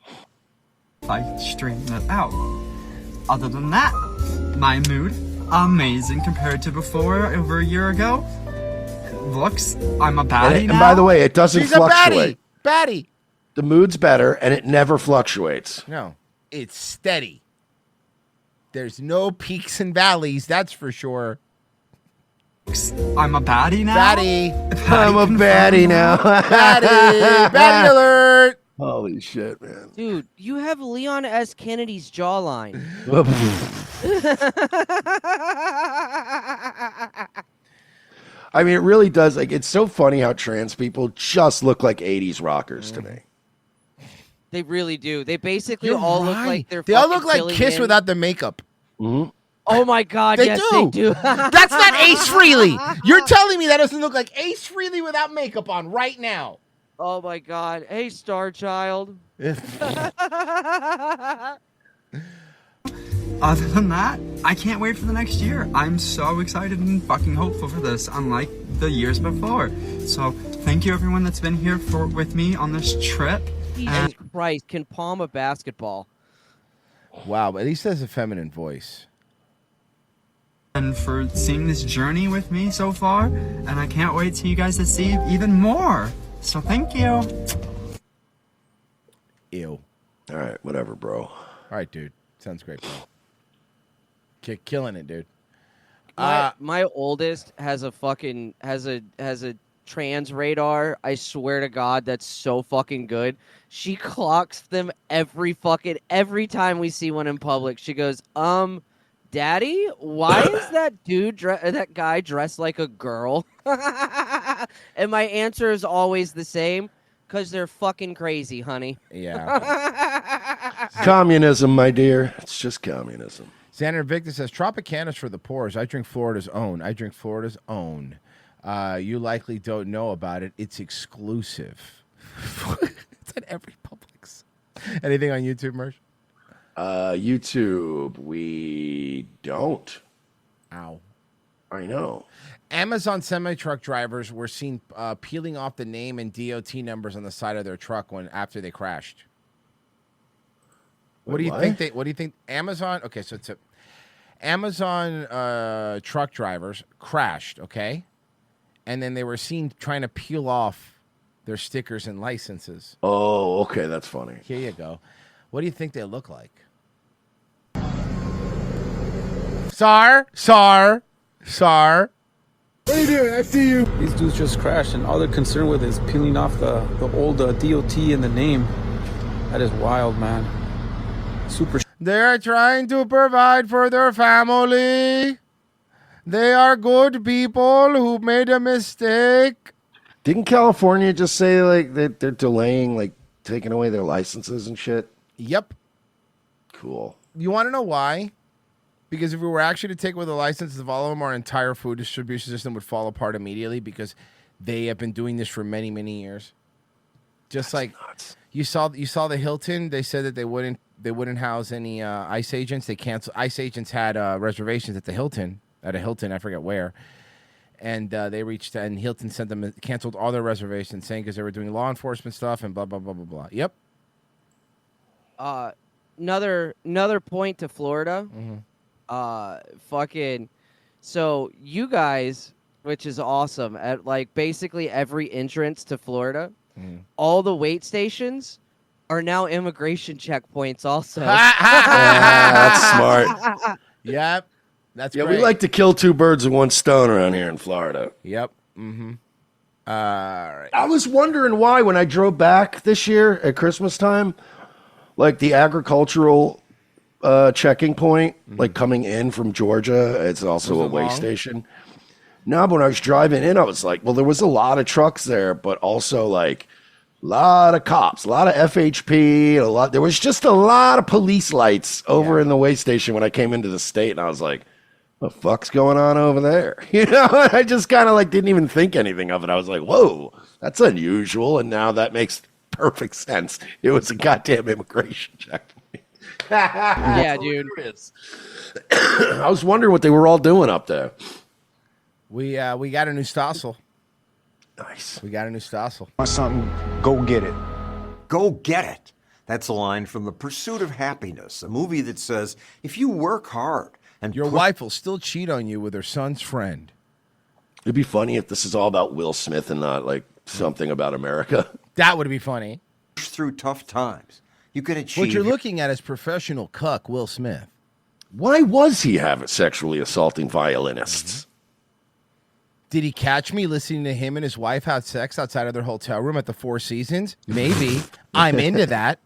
I straighten it out. Other than that, my mood, amazing compared to before, over a year ago. Looks, I'm a baddie now. And by the way, it doesn't She's fluctuate. a baddie. The mood's better, and it never fluctuates. No, it's steady. There's no peaks and valleys, that's for sure. I'm a baddie now. Baddie. I'm a baddie now. Baddie. Baddie alert. Holy shit, man. Dude, you have Leon S. Kennedy's jawline. I mean, it really does. Like, it's so funny how trans people just look like 80s rockers to me. They really do. They basically You're all look right. like they're They all fucking look like filling Kiss in. without the makeup. Mm-hmm. Oh my God! They yes, do. they do. That's not Ace Frehley. You're telling me that doesn't look like Ace Frehley without makeup on right now? Oh my God! Hey, Star Child. Other than that, I can't wait for the next year. I'm so excited and fucking hopeful for this, unlike the years before. So thank you everyone that's been here with me on this trip. Jesus Christ! Can palm a basketball. Wow, but at least has a feminine voice. And for seeing this journey with me so far, and I can't wait to you guys to see even more. So thank you. Ew. All right, whatever, bro. All right, dude. Sounds great, bro. Killing it, dude. My oldest has a trans radar. I swear to God, that's so fucking good. She clocks them every time we see one in public. She goes, Daddy, why is that guy dressed like a girl? And my answer is always the same, because they're fucking crazy, honey. Yeah. Communism, my dear. It's just communism. Xander Victor says, Tropicana's for the poors. I drink Florida's own. You likely don't know about it. It's exclusive. It's at every Publix. Anything on YouTube, Mersh? YouTube, we don't. Ow. I know. Amazon semi-truck drivers were seen peeling off the name and DOT numbers on the side of their truck after they crashed. What do you think Amazon? Okay, so it's Amazon truck drivers crashed. Okay, and then they were seen trying to peel off their stickers and licenses. Oh, okay, that's funny. Here you go. What do you think they look like? Sar. What are you doing? I see you. These dudes just crashed, and all they're concerned with is peeling off the old DOT and the name. That is wild, man. Super. They're trying to provide for their family. They are good people who made a mistake. Didn't California just say like that they're delaying, like taking away their licenses and shit? Yep. Cool. You want to know why? Because if we were actually to take away the licenses of all of them, our entire food distribution system would fall apart immediately, because they have been doing this for many, many years. Just That's like nuts. You saw the Hilton. They said that they wouldn't house any ICE agents. They canceled. ICE agents had reservations at the Hilton, I forget where, and they reached and Hilton sent them canceled all their reservations, saying because they were doing law enforcement stuff and blah blah blah blah blah. Yep. Another point to Florida. Mm-hmm. So you guys, which is awesome, at like basically every entrance to Florida, all the wait stations are now immigration checkpoints also. That's smart. Yep. That's yeah. great. We like to kill two birds with one stone around here in Florida. Yep. Mm-hmm. All right. I was wondering why when I drove back this year at Christmas time, like the agricultural checking point, like coming in from Georgia, it's also a way station. No, but when I was driving in, I was like, well, there was a lot of trucks there, but also like a lot of cops, a lot of FHP, there was just a lot of police lights over in the way station when I came into the state, and I was like, what the fuck's going on over there? You know, I just kind of like didn't even think anything of it. I was like, whoa, that's unusual, and now that makes perfect sense. It was a goddamn immigration checkpoint. Yeah, dude. I was wondering what they were all doing up there. We got a new Stossel. Nice. We got a new Stossel. Want something? Go get it. Go get it. That's a line from The Pursuit of Happiness, a movie that says if you work hard and your wife will still cheat on you with her son's friend. It'd be funny if this is all about Will Smith and not like something about America. That would be funny. Through tough times, you can achieve. What you're looking at is professional cuck Will Smith. Why was he sexually assaulting violinists? Did he catch me listening to him and his wife have sex outside of their hotel room at the Four Seasons? Maybe. I'm into that.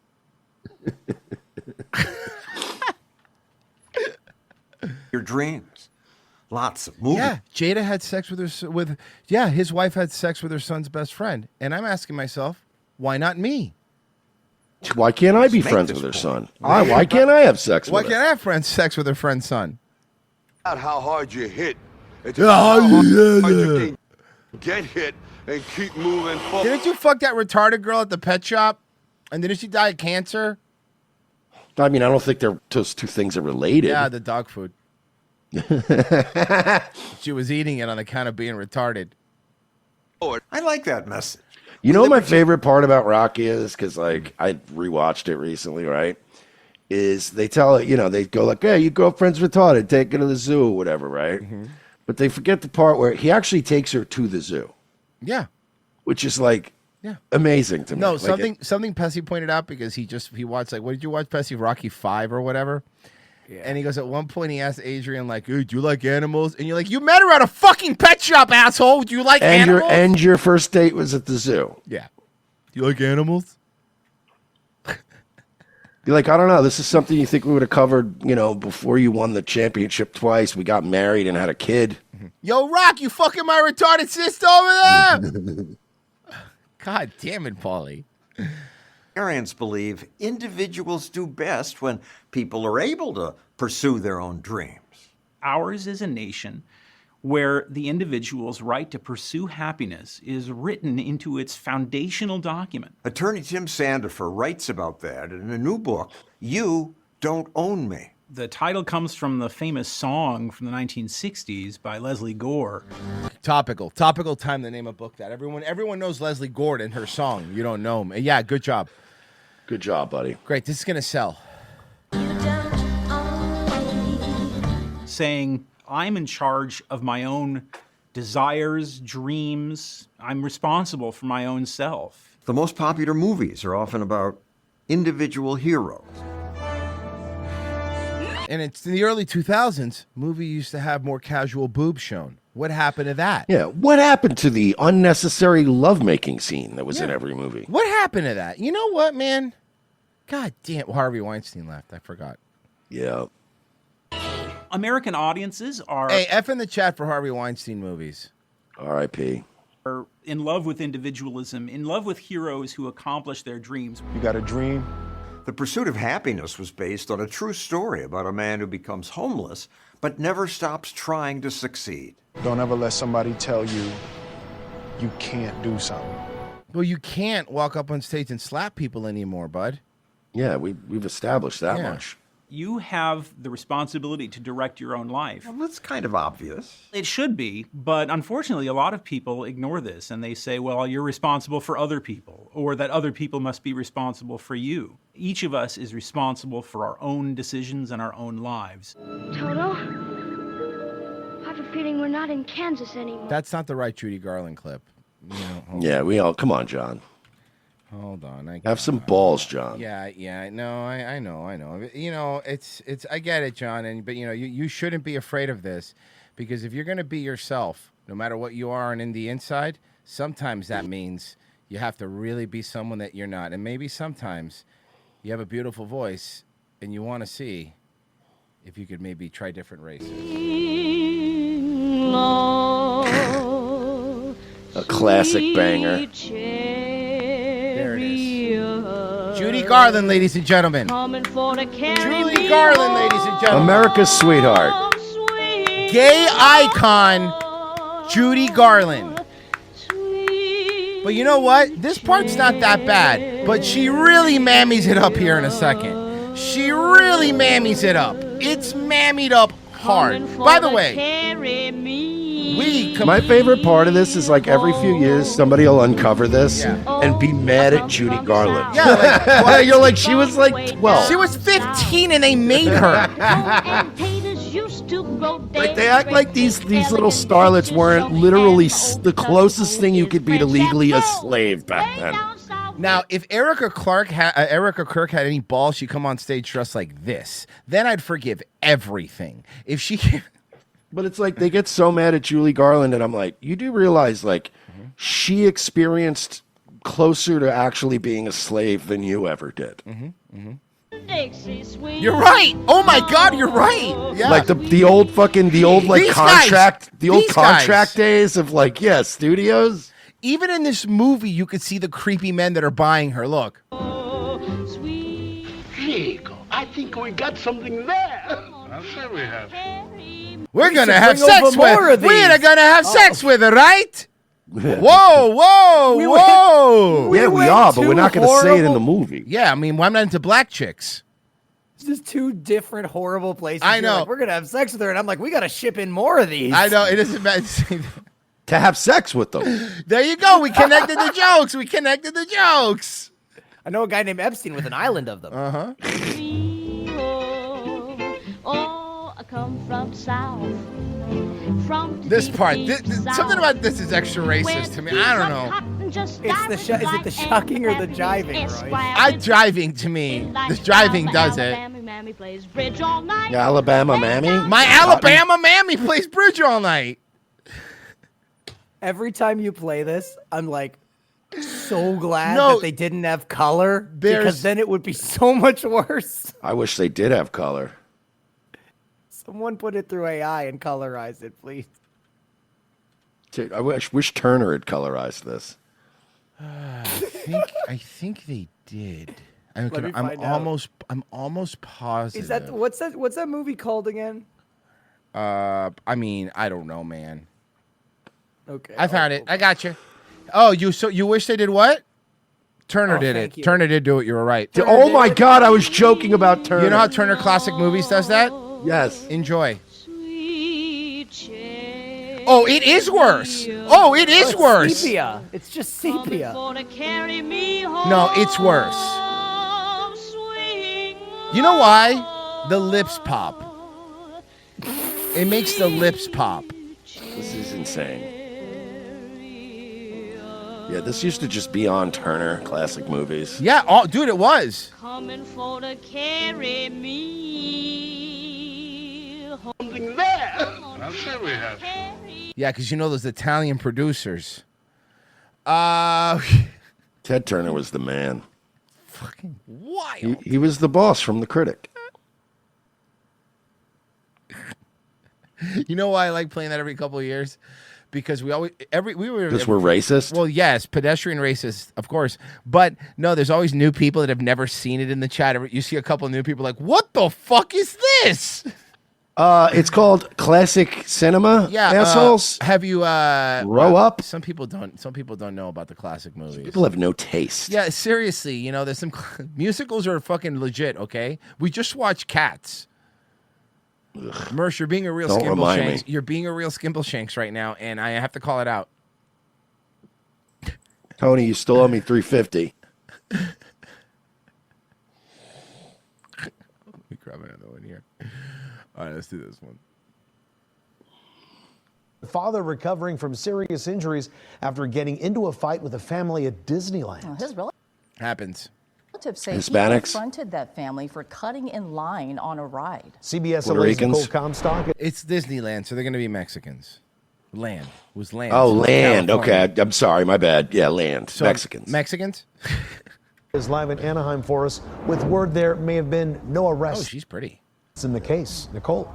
Your dreams. Lots of movies. Yeah, Jada had sex with his wife had sex with her son's best friend. And I'm asking myself, why not me? Why can't I be friends with her son? Why can't I have sex with her? Why can't I have sex with her friend's son? Not how hard you hit. It's Yeah, how hard you yeah. can get hit and keep moving forward. Didn't you fuck that retarded girl at the pet shop? And didn't she die of cancer? I mean, I don't think those two things are related. Yeah, the dog food. She was eating it on account of being retarded. I like that message. You know what my favorite part about Rocky is? Because, like, I rewatched it recently, right? Is they tell it, they go like, hey, your girlfriend's retarded, take her to the zoo or whatever, right? Mm-hmm. But they forget the part where he actually takes her to the zoo. Yeah. Which is, like, amazing to me. No, Like, something Pessy pointed out because he watched, like, what did you watch, Pessy? Rocky 5 or whatever? Yeah. And he goes, at one point he asked Adrian, like, hey, do you like animals? And you're like, you met her at a fucking pet shop, asshole. Do you like animals? And your first date was at the zoo. Yeah. Do you like animals? You're like, I don't know. This is something you think we would have covered, before you won the championship twice. We got married and had a kid. Yo, Rock, you fucking my retarded sister over there? God damn it, Paulie. Arians believe individuals do best when people are able to pursue their own dreams. Ours is a nation where the individual's right to pursue happiness is written into its foundational document. Attorney Tim Sandifer writes about that in a new book, You Don't Own Me. The title comes from the famous song from the 1960s by Leslie Gore. Topical time to name a book that. Everyone knows Leslie Gore and her song, You Don't Know Me. Yeah, good job. Good job, buddy. Great, this is going to sell. Saying, I'm in charge of my own desires, dreams. I'm responsible for my own self. The most popular movies are often about individual heroes. And it's in the early 2000s, movie used to have more casual boobs shown. What happened to that? Yeah, what happened to the unnecessary lovemaking scene that was in every movie? What happened to that? You know what, man? God damn, Harvey Weinstein left. I forgot. Yeah. American audiences are... Hey, F in the chat for Harvey Weinstein movies. R.I.P. ...are in love with individualism, in love with heroes who accomplish their dreams. You got a dream? The Pursuit of Happiness was based on a true story about a man who becomes homeless but never stops trying to succeed. Don't ever let somebody tell you you can't do something. Well, you can't walk up on stage and slap people anymore, bud. Yeah, we've established that much. You have the responsibility to direct your own life. Well, that's kind of obvious. It should be, but unfortunately, a lot of people ignore this and they say, well, you're responsible for other people, or that other people must be responsible for you. Each of us is responsible for our own decisions and our own lives. Toto, I have a feeling we're not in Kansas anymore. That's not the right Judy Garland clip. Come on, John. Hold on. Have some balls, John. Yeah. No, I know. It's. I get it, John. But you shouldn't be afraid of this, because if you're going to be yourself, no matter what you are and in the inside, sometimes that means you have to really be someone that you're not. And maybe sometimes you have a beautiful voice and you want to see if you could maybe try different races. A classic banger. There it is. Judy Garland, ladies and gentlemen. Judy Garland, ladies and gentlemen. America's sweetheart. Gay icon, Judy Garland. But you know what? This part's not that bad. But she really mammies it up here in a second. She really mammies it up. It's mammied up hard. By the way, my favorite part of this is like every few years somebody will uncover this and be mad at Judy Garland. Yeah, you're like, she was like 12. She was 15 and they made her. Like they act like these little starlets weren't literally the closest thing you could be to legally a slave back then. Now, if Erica Kirk had any balls, she'd come on stage dressed like this. Then I'd forgive everything. If she... But it's like they get so mad at Julie Garland, and I'm like, you do realize, like, she experienced closer to actually being a slave than you ever did. You're right. Oh my God, you're right. Yeah. Like the old contract days of like, studios. Even in this movie, you could see the creepy men that are buying her. Look. Chico, I think we got something there. I'll say we have. We're We gonna should have bring sex over more with. of We're these. gonna have sex with her, right? Whoa, whoa, We whoa! Yeah, we are, but we're not going to say it in the movie. Yeah, I mean, well, I'm not into black chicks. It's just two different horrible places. I You're know. like, we're gonna have sex with her, and I'm like, we gotta ship in more of these. I know it isn't bad. To have sex with them. There you go. We connected the jokes. We connected the jokes. I know a guy named Epstein with an island of them. Uh-huh. Oh, I come from the south. From the This deep, part, deep something south, about this is extra racist to me. I don't know. Is Is it the shocking or the jiving, right? Driving to me. This driving does it. Alabama Mammy? My Alabama mammy plays bridge all night. Every time you play this, I'm like so glad No. that they didn't have color There's- because then it would be so much worse. I wish they did have color. Someone put it through AI and colorized it, please. Dude, I wish Turner had colorized this. I think they did. I'm Let me find out. almost positive. Is that what's that movie called again? I mean, I don't know, man. Okay. I found it. I got you. Oh, you wish they did what? Turner Oh, did thank it. you. Turner did do it. You were right. Oh my God, I was joking about Turner. You know how Turner Classic Movies does that? Yes. Enjoy. Oh, it is worse. Oh, it is it's worse. Sepia. It's just sepia. No, it's worse. You know why? The lips pop. It makes the lips pop. This is insane. Yeah, this used to just be on Turner Classic Movies. Yeah, oh, dude, it was. Coming for to carry me. Something there. I'll say we have. Yeah, because you know those Italian producers. Ted Turner was the man. Fucking wild. He was the boss from The Critic. You know why I like playing that every couple of years? Because we were Because we're racist? Well, yes, pedestrian racist, of course. But no, there's always new people that have never seen it in the chat. You see a couple of new people like, what the fuck is this? It's called classic cinema. Yeah, assholes. Have you Grow up? Some people don't know about the classic movies. People have no taste. Yeah, seriously, you know, there's some musicals are fucking legit. Okay, we just watched Cats. Mersh, you're being a real Don't skimble remind shanks. me. You're being a real skimble shanks right now, and I have to call it out. Tony, you still owe me $350. Let me grab another one here. All right, let's do this one. Father recovering from serious injuries after getting into a fight with a family at Disneyland. His Happens. relatives say Hispanics? he confronted that family for cutting in line on a ride. CBS Puerto 11's Nicole Ricans? Comstock. It's Disneyland, so they're going to be Mexicans. Land. It was land. Oh, So land. California. Okay, I'm sorry. My bad. Yeah, land. So, Mexicans. Mexicans? Is live in Anaheim for us with word there may have been no Oh, arrests she's pretty. in the case. Nicole.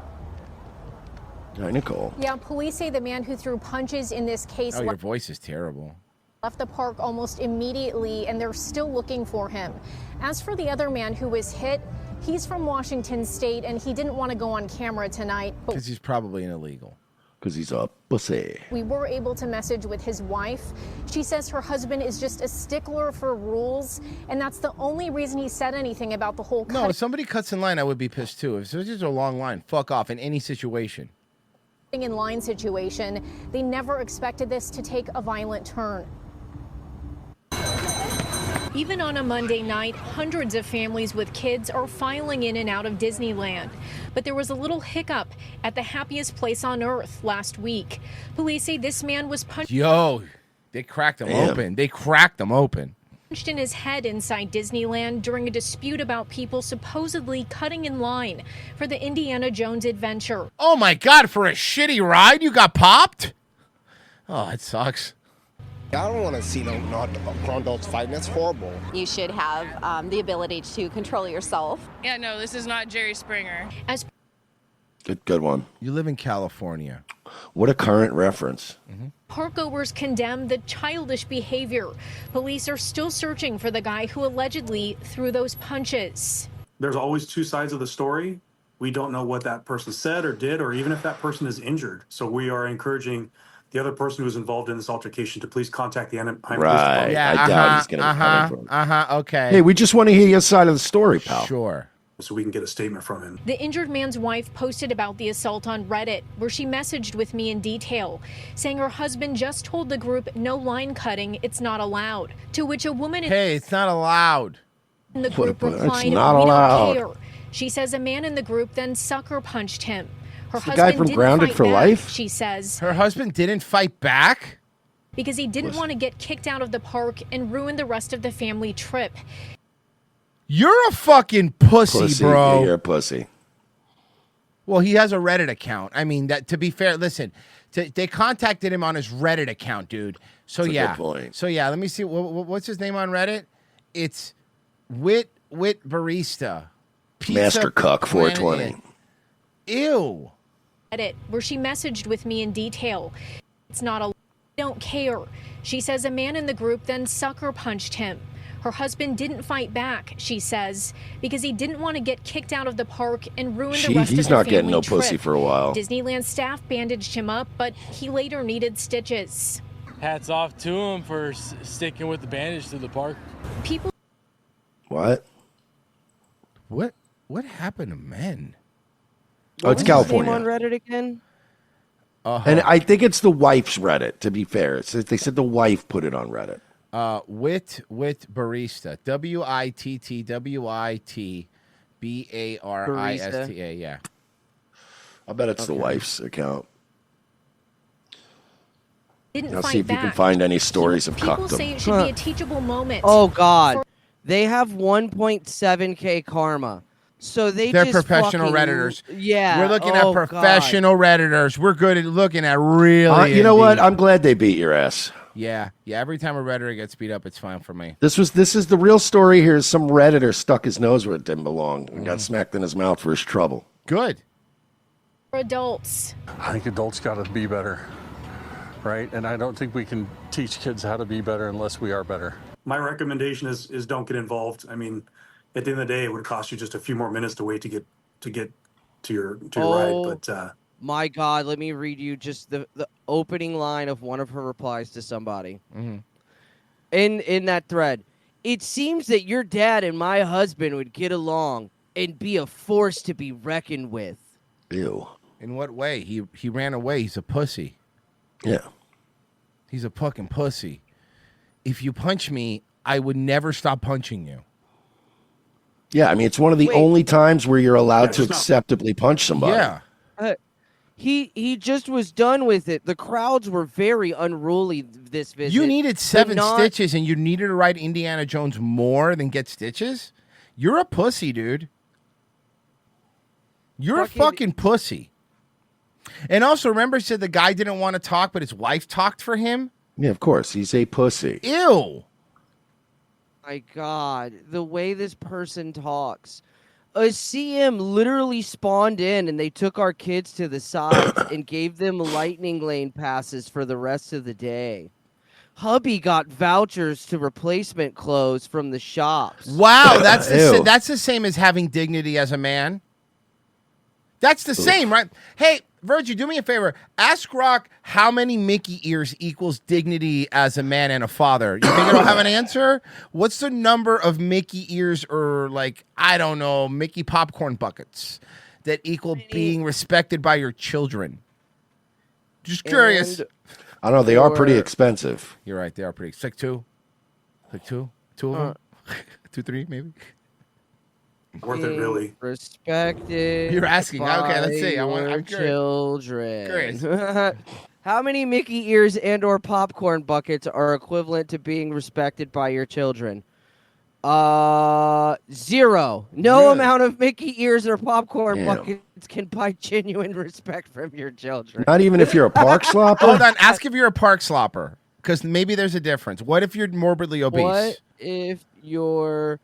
Hi, Nicole. Yeah, police say the man who threw punches in this case Oh, your voice is terrible. left the park almost immediately, and they're still looking for him. As for the other man who was hit, he's from Washington State, and he didn't want to go on camera tonight, but Because he's probably an illegal. Because he's a pussy. we were able to message with his wife. She says her husband is just a stickler for rules, and that's the only reason he said anything about the whole No, if somebody cuts in line, I would be pissed too. If there's just a long line, fuck off in any situation. cutting in line situation. They never expected this to take a violent turn. Even on a Monday night, hundreds of families with kids are filing in and out of Disneyland. But there was a little hiccup at the happiest place on earth last week. Police say this man was punched Yo, they cracked them Damn. open. They cracked them open. in his head inside Disneyland during a dispute about people supposedly cutting in line for the Indiana Jones adventure. Oh my God, for a shitty ride, you got popped? Oh, it sucks. I don't want to see no grown adults fighting. That's horrible. You should have the ability to control yourself. Yeah, no, this is not Jerry Springer. As Good one. You live in California. What a current reference. parkgoers condemn the childish behavior, police are still searching for the guy who allegedly threw those punches. There's always two sides of the story. We don't know what that person said or did, or even if that person is injured. So we are encouraging the other person who was involved in this altercation to please contact the Anaheim Police Right. Department. I doubt he's going to be coming from. Okay. Hey, we just want to hear your side of the story, pal. Sure. So we can get a statement from him. The injured man's wife posted about the assault on Reddit, where she messaged with me in detail, saying her husband just told the group no line cutting, it's not allowed. To which a woman Hey, it's not allowed. in the group replied, It's not we allowed. don't care. She says a man in the group then sucker punched him. Her It's the husband guy from didn't Grounded fight for back, Life? she says, Her husband didn't fight back? because he didn't want to get kicked out of the park and ruin the rest of the family trip. You're a fucking pussy, bro. Yeah, you're a pussy. Well, he has a Reddit account. I mean, that to be fair, listen, they contacted him on his Reddit account, dude. So That's a yeah, good point. so yeah. Let me see. What's his name on Reddit? It's Wit Barista. Pizza Master Cuck Planet 420. Inn. Ew. Reddit, where she messaged with me in detail. It's not a don't care. She says a man in the group then sucker punched him. Her husband didn't fight back, she says, because he didn't want to get kicked out of the park and ruin the rest of He's the not family getting no trip. pussy for a while. Disneyland staff bandaged him up, but he later needed stitches. Hats off to him for sticking with the bandage to the park. People What? What happened to men? Oh, it's What's his California. name on Reddit again? And I think it's the wife's Reddit, to be fair. They said the wife put it on Reddit. Wit Barista. WITTWITBARISTA. Yeah. I bet it's the wife's account. didn't Now fight see if you back. can find any stories of People cuckdom. say it should be a teachable moment. Oh God, they have 1.7K karma. So They're just professional fucking- Redditors. Yeah, We're looking oh, at professional Redditors. We're good at looking at really. You know what? indie. I'm glad they beat your ass. Yeah. Every time a Redditor gets beat up, it's fine for me. This is the real story here. Is some Redditor stuck his nose where it didn't belong and got smacked in his mouth for his trouble. Good. For adults. I think adults got to be better, right? And I don't think we can teach kids how to be better unless we are better. My recommendation is don't get involved. I mean, at the end of the day, it would cost you just a few more minutes to wait to get to your ride. But my God, let me read you just the opening line of one of her replies to somebody. Mm-hmm. In that thread. It seems that your dad and my husband would get along and be a force to be reckoned with. Ew. In what way? He ran away. He's a pussy. Yeah. He's a fucking pussy. If you punch me, I would never stop punching you. Yeah, I mean, it's one of the only times where you're allowed to acceptably punch somebody. Yeah. He just was done with it. The crowds were very unruly this visit. You needed 7 but not- stitches, and you needed to ride Indiana Jones more than get stitches? You're a pussy, dude. You're a fucking pussy. And also, remember, he said the guy didn't want to talk, but his wife talked for him? Yeah, of course. He's a pussy. Ew. My God, the way this person talks. A CM literally spawned in and they took our kids to the sides and gave them lightning lane passes for the rest of the day. Hubby got vouchers to replacement clothes from the shops. Wow, that's the same as having dignity as a man. That's the same, right? Hey, Virgie, do me a favor. Ask Rock how many Mickey ears equals dignity as a man and a father. You think it'll have an answer? What's the number of Mickey ears or, like, I don't know, Mickey popcorn buckets that equal being respected by your children? Just curious. I don't know. They are pretty expensive. You're right. They are pretty. It's like two. Like two of them? 2, 3, maybe? worth it, really. Respected. You're asking. Okay, let's by see. I'm your curious. children. Curious. How many Mickey ears and or popcorn buckets are equivalent to being respected by your children? 0. No Really? amount of Mickey ears or popcorn Damn. buckets can buy genuine respect from your children. Not even if you're a park slopper? Hold on. Ask if you're a park slopper, because maybe there's a difference. What if you're morbidly obese? What if you're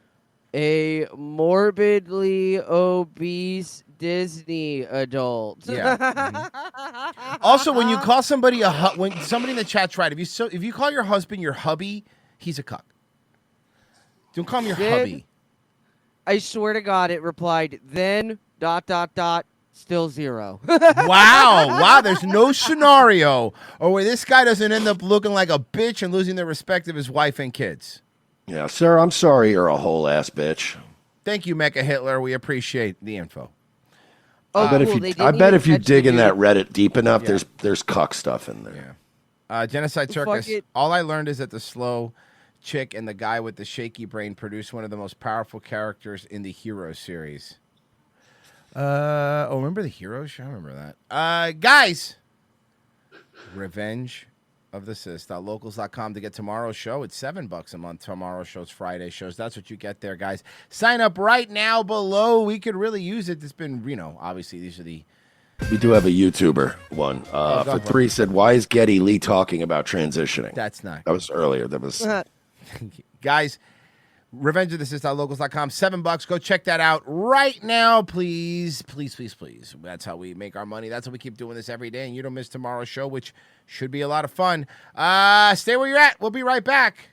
a morbidly obese Disney adult? Yeah. Also, when you call somebody when somebody in the chat's right, if you call your husband your hubby, he's a cuck. Don't call him your Then- hubby. I swear to God, it replied, then Still 0. Wow. There's no scenario where this guy doesn't end up looking like a bitch and losing the respect of his wife and kids. Yeah, sir, I'm sorry you're a whole ass bitch. Thank you, Mecha Hitler. We appreciate the info. Oh, I bet cool. I bet if you dig in that Reddit deep enough, there's cuck stuff in there. Genocide Fuck Circus. it. All I learned is that the slow chick and the guy with the shaky brain produced one of the most powerful characters in the Hero series. Remember the Hero show? I remember that. Guys, Revenge of the Sis.locals.com to get tomorrow's show. It's $7 a month. Tomorrow's show's Friday shows. That's what you get there, guys. Sign up right now below. We could really use it. It's been, obviously these are the... We do have a YouTuber one. go For for 3 said, why is Getty Lee talking about transitioning? That's not. That was earlier. That was... Guys, RevengeOfTheSith.locals.com, $7. Go check that out right now, please. Please, please, please. That's how we make our money. That's how we keep doing this every day, and you don't miss tomorrow's show, which should be a lot of fun. Stay where you're at. We'll be right back.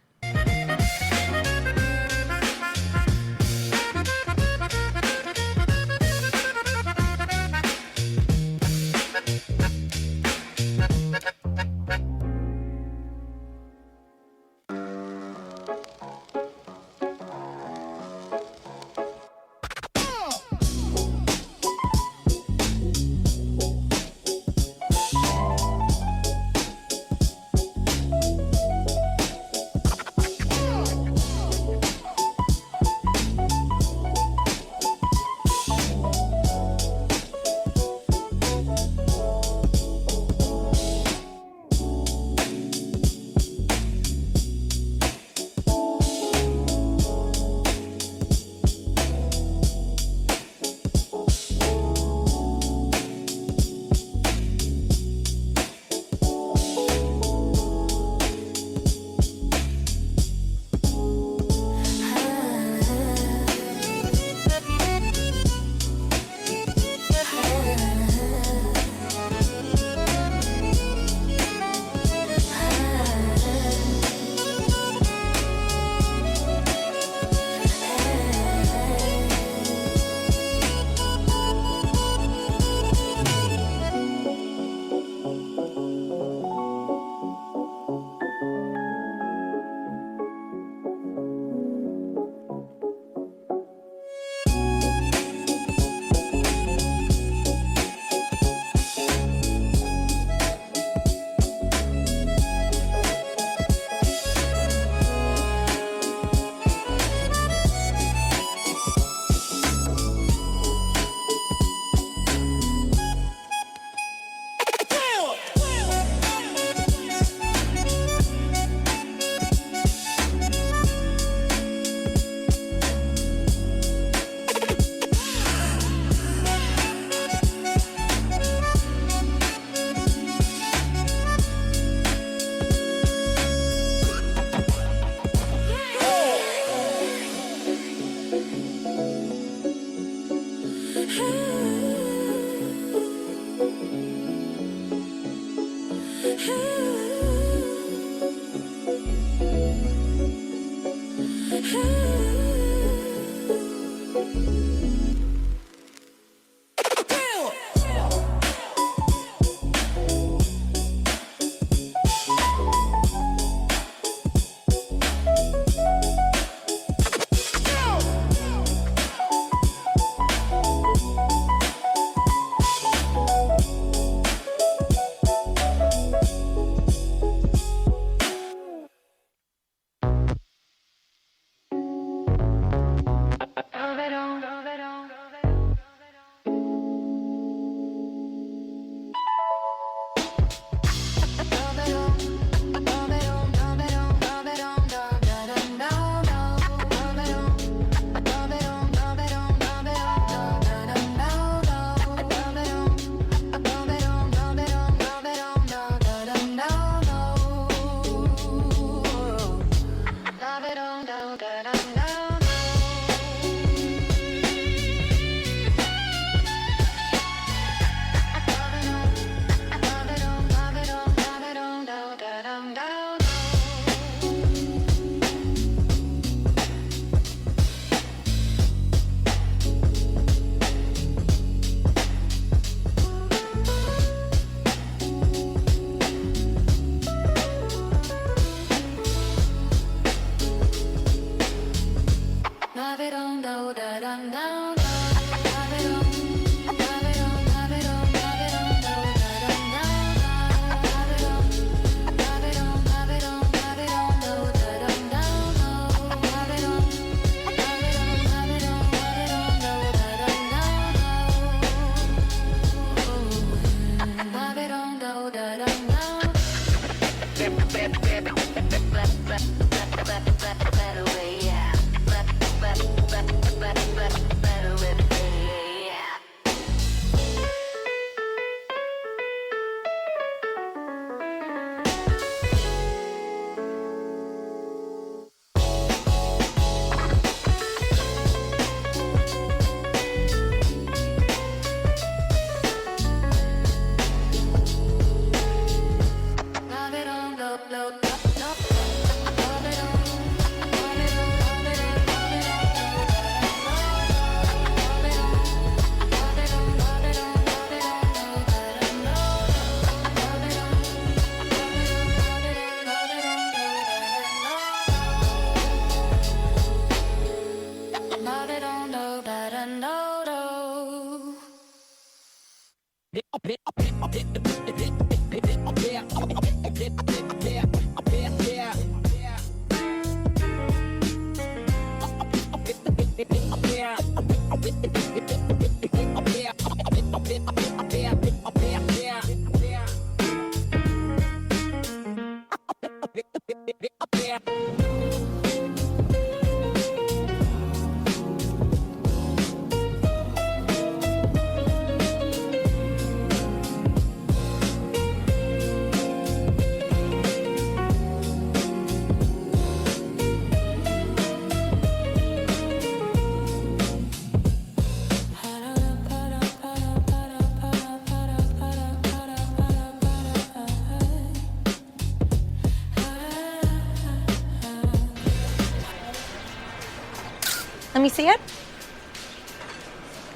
Let me see it.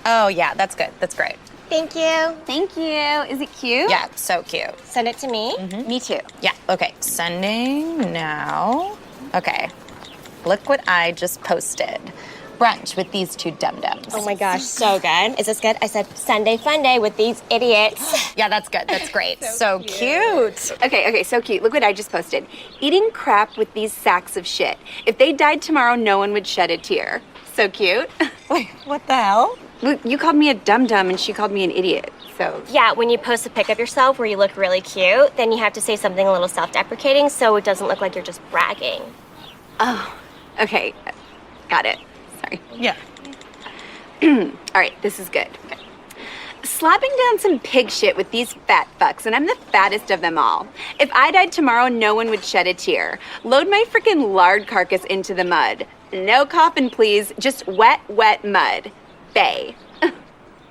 Oh, yeah, that's good. That's great. Thank you. Thank you. Is it cute? Yeah, so cute. Send it to me. Me too. Yeah, okay. Sending now. Okay. Look what I just posted. Brunch with these two dum-dums. Oh my gosh, so good. Is this good? I said Sunday fun day with these idiots. Yeah, that's good. That's great. so cute. Okay, so cute. Look what I just posted. Eating crap with these sacks of shit. If they died tomorrow, no one would shed a tear. So cute. Wait, what the hell? Look, you called me a dum-dum and she called me an idiot, so. Yeah, when you post a pic of yourself where you look really cute, then you have to say something a little self-deprecating so it doesn't look like you're just bragging. Oh, okay. Got it. Sorry. Yeah. All right, this is good. Okay. Slapping down some pig shit with these fat fucks, and I'm the fattest of them all. If I died tomorrow, no one would shed a tear. Load my freaking lard carcass into the mud. No coffin, please. Just wet, wet mud. Bay.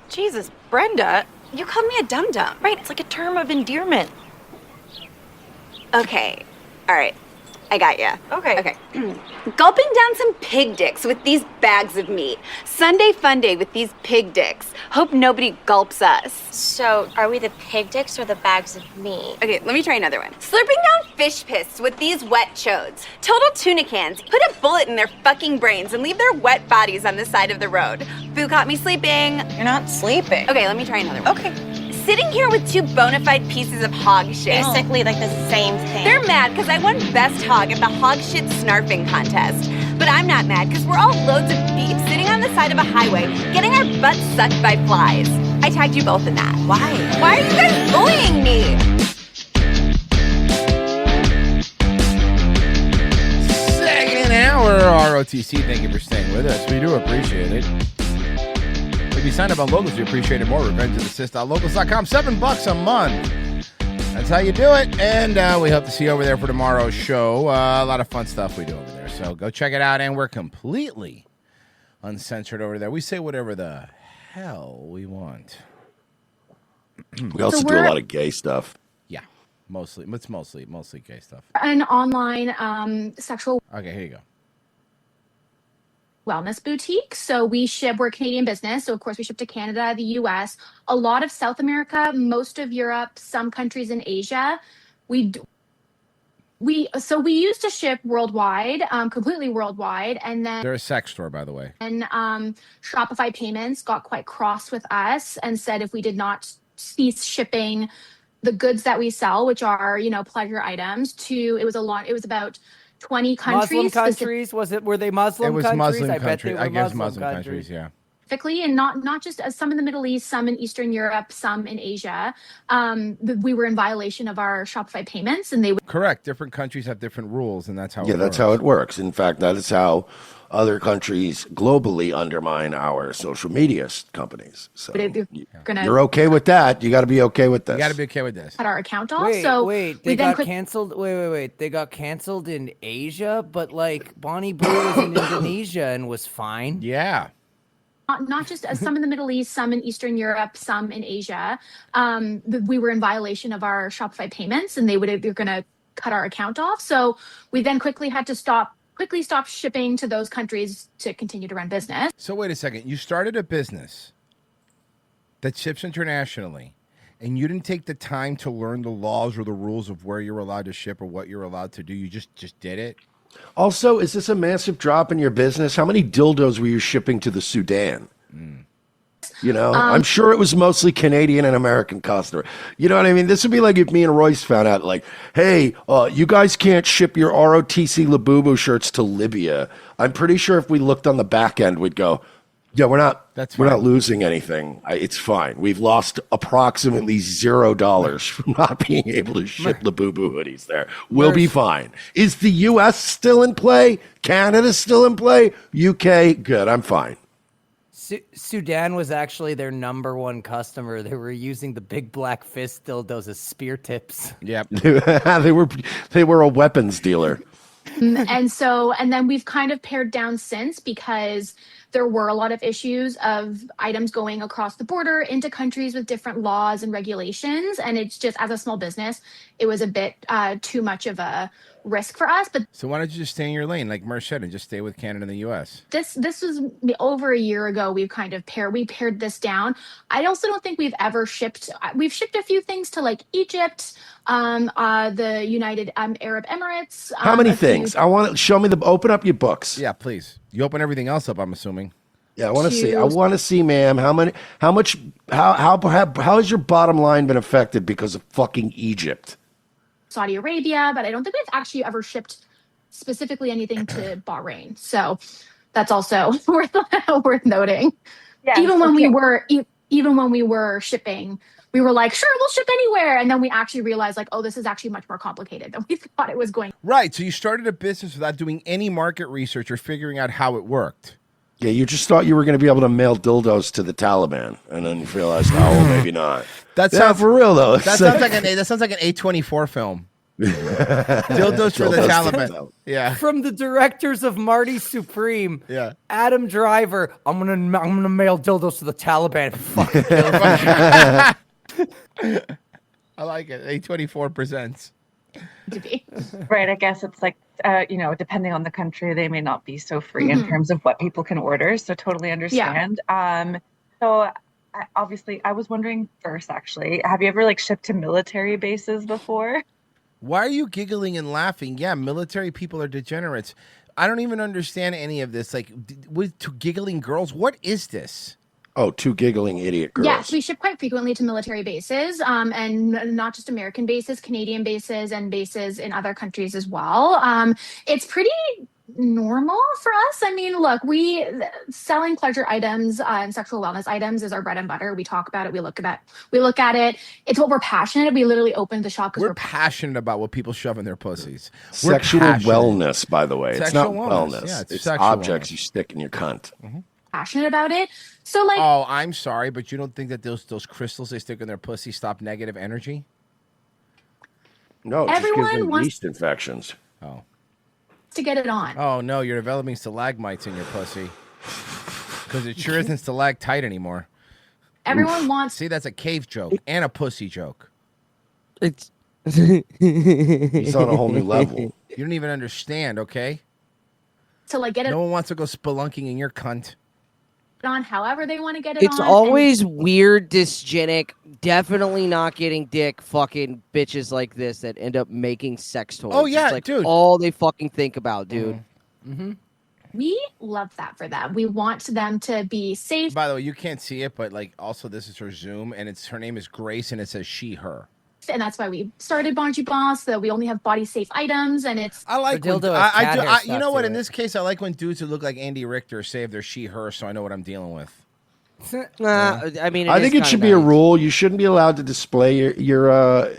Jesus, Brenda. You called me a dum-dum. Right, it's like a term of endearment. Okay. All right. I got ya. Okay. Gulping down some pig dicks with these bags of meat. Sunday fun day with these pig dicks. Hope nobody gulps us. So, are we the pig dicks or the bags of meat? Okay, let me try another one. Slurping down fish piss with these wet chodes. Total tuna cans. Put a bullet in their fucking brains and leave their wet bodies on the side of the road. Boo caught me sleeping. You're not sleeping. Okay, let me try another one. Okay. Sitting here with two bona fide pieces of hog shit. Basically like the same thing. They're mad because I won best hog at the hog shit snarfing contest. But I'm not mad because we're all loads of beef sitting on the side of a highway getting our butts sucked by flies. I tagged you both in that. Why? Why are you guys bullying me? Second hour ROTC. Thank you for staying with us. We do appreciate it. If you sign up on Locals, we appreciate it more. RevengeOfTheSith.locals.com. $7 a month. That's how you do it. And we hope to see you over there for tomorrow's show. A lot of fun stuff we do over there. So go check it out. And we're completely uncensored over there. We say whatever the hell we want. We also do a lot of gay stuff. Yeah, mostly. It's mostly gay stuff. An online sexual Okay, here you go. wellness boutique. So we're a Canadian business. So of course we ship to Canada, the US, a lot of South America, most of Europe, some countries in Asia. We used to ship worldwide, completely worldwide. And then They're a sex store, by the way. Shopify Payments got quite cross with us and said if we did not cease shipping the goods that we sell, which are, pleasure items, it was about 20 countries. Muslim countries? Were they Muslim It was countries? Muslim I bet countries. they were I guess Muslim countries, yeah. specifically, and not just some in the Middle East, some in Eastern Europe, some in Asia. We were in violation of our Shopify payments, and they would. Correct. Different countries have different rules, and that's how. Yeah, it that's works. how it works. In fact, that is how other countries globally undermine our social media companies. So you're okay with that. You got to be okay with this. You got to be okay with this. Cut our account off. Wait, so wait, we they then got canceled. Wait. They got canceled in Asia, but like Bonnie Blue was in Indonesia and was fine. Yeah. Not just some in the Middle East, some in Eastern Europe, some in Asia. We were in violation of our Shopify payments, and they're going to cut our account off. So we then quickly had to stop shipping to those countries to continue to run business. So wait a second. You started a business that ships internationally, and you didn't take the time to learn the laws or the rules of where you're allowed to ship or what you're allowed to do. You just did it. Also, is this a massive drop in your business? How many dildos were you shipping to the Sudan? You know, I'm sure it was mostly Canadian and American customer. You know what I mean? This would be like if me and Royce found out, like, hey, you guys can't ship your ROTC Labubu shirts to Libya. I'm pretty sure if we looked on the back end, we'd go, yeah, we're not losing anything. It's fine. We've lost approximately $0 from not being able to ship Labubu hoodies there. We'll be fine. Is the U.S. still in play? Canada still in play? UK? Good. I'm fine. Sudan was actually their number one customer. They were using the big black fist dildos as spear tips. Yep. they were a weapons dealer. And then we've kind of pared down since, because there were a lot of issues of items going across the border into countries with different laws and regulations. And it's just, as a small business, it was a bit too much of a risk for us. But So why don't you just stay in your lane, like Mersh said, and just stay with Canada and the U.S.? this was over a year ago. We've kind of pared this down. I also don't think we've ever shipped. We've shipped a few things to like Egypt, the United Arab Emirates. How many things? I want to show me open up your books. Yeah, please. You open everything else up, I'm assuming. Yeah, I want to see. I want to see, ma'am, how has your bottom line been affected because of fucking Egypt? Saudi Arabia, but I don't think we've actually ever shipped specifically anything to Bahrain. So that's also worth noting. Yeah, even when we were shipping, we were like, sure, we'll ship anywhere, and then we actually realized, like, oh, this is actually much more complicated than we thought it was going. Right. So you started a business without doing any market research or figuring out how it worked. Yeah, you just thought you were going to be able to mail dildos to the Taliban, and then you realized, oh, well, maybe not. That Yeah, sounds for real though. That sounds like an A24 film. Dildos for the Taliban. Yeah. From the directors of Marty Supreme. Yeah. Adam Driver. I'm gonna mail dildos to the Taliban. Fucking I like it. A24 presents. Right. I guess it's like, depending on the country, they may not be so free in terms of what people can order. So totally understand. Obviously, I was wondering first, actually, have you ever shipped to military bases before? Why are you giggling and laughing? Yeah, military people are degenerates. I don't even understand any of this. Like, with two giggling girls, what is this? Oh, two giggling idiot girls. Yes, we ship quite frequently to military bases, and not just American bases, Canadian bases, and bases in other countries as well. It's pretty normal for us. I mean, look, selling pleasure items and sexual wellness items is our bread and butter. We talk about it. We look at it. It's what we're passionate. We literally opened the shop because we're passionate about what people shove in their pussies. Sexual wellness, by the way. It's not Sexual wellness. Yeah, it's sexual objects wellness. you stick in your cunt. passionate about it. So Oh, I'm sorry, but you don't think that those crystals they stick in their pussy stop negative energy? No, it just gives Everyone them wants- yeast infections. Oh. to get it on. Oh no, you're developing stalagmites in your pussy. Because it sure isn't stalactite anymore. Everyone wants. See, that's a cave joke and a pussy joke. It's. He's on a whole new level. You don't even understand, okay? To get it No one wants to go spelunking in your cunt. on however they want to get it It's on. always weird, dysgenic, definitely not getting dick fucking bitches like this that end up making sex toys. Oh, yeah, it's like dude. all they fucking think about, dude. We love that for them. We want them to be safe. By the way, you can't see it, but like also this is her Zoom, and her name is Grace, and it says she, her. And that's why we started Bungee Boss, so that we only have body safe items, and it's. I like when, dildo has cat hair you stuck know what? to In it. this case, I like when dudes who look like Andy Richter say they're she, her, so I know what I'm dealing with. I mean, I think it should be a rule. You shouldn't be allowed to display your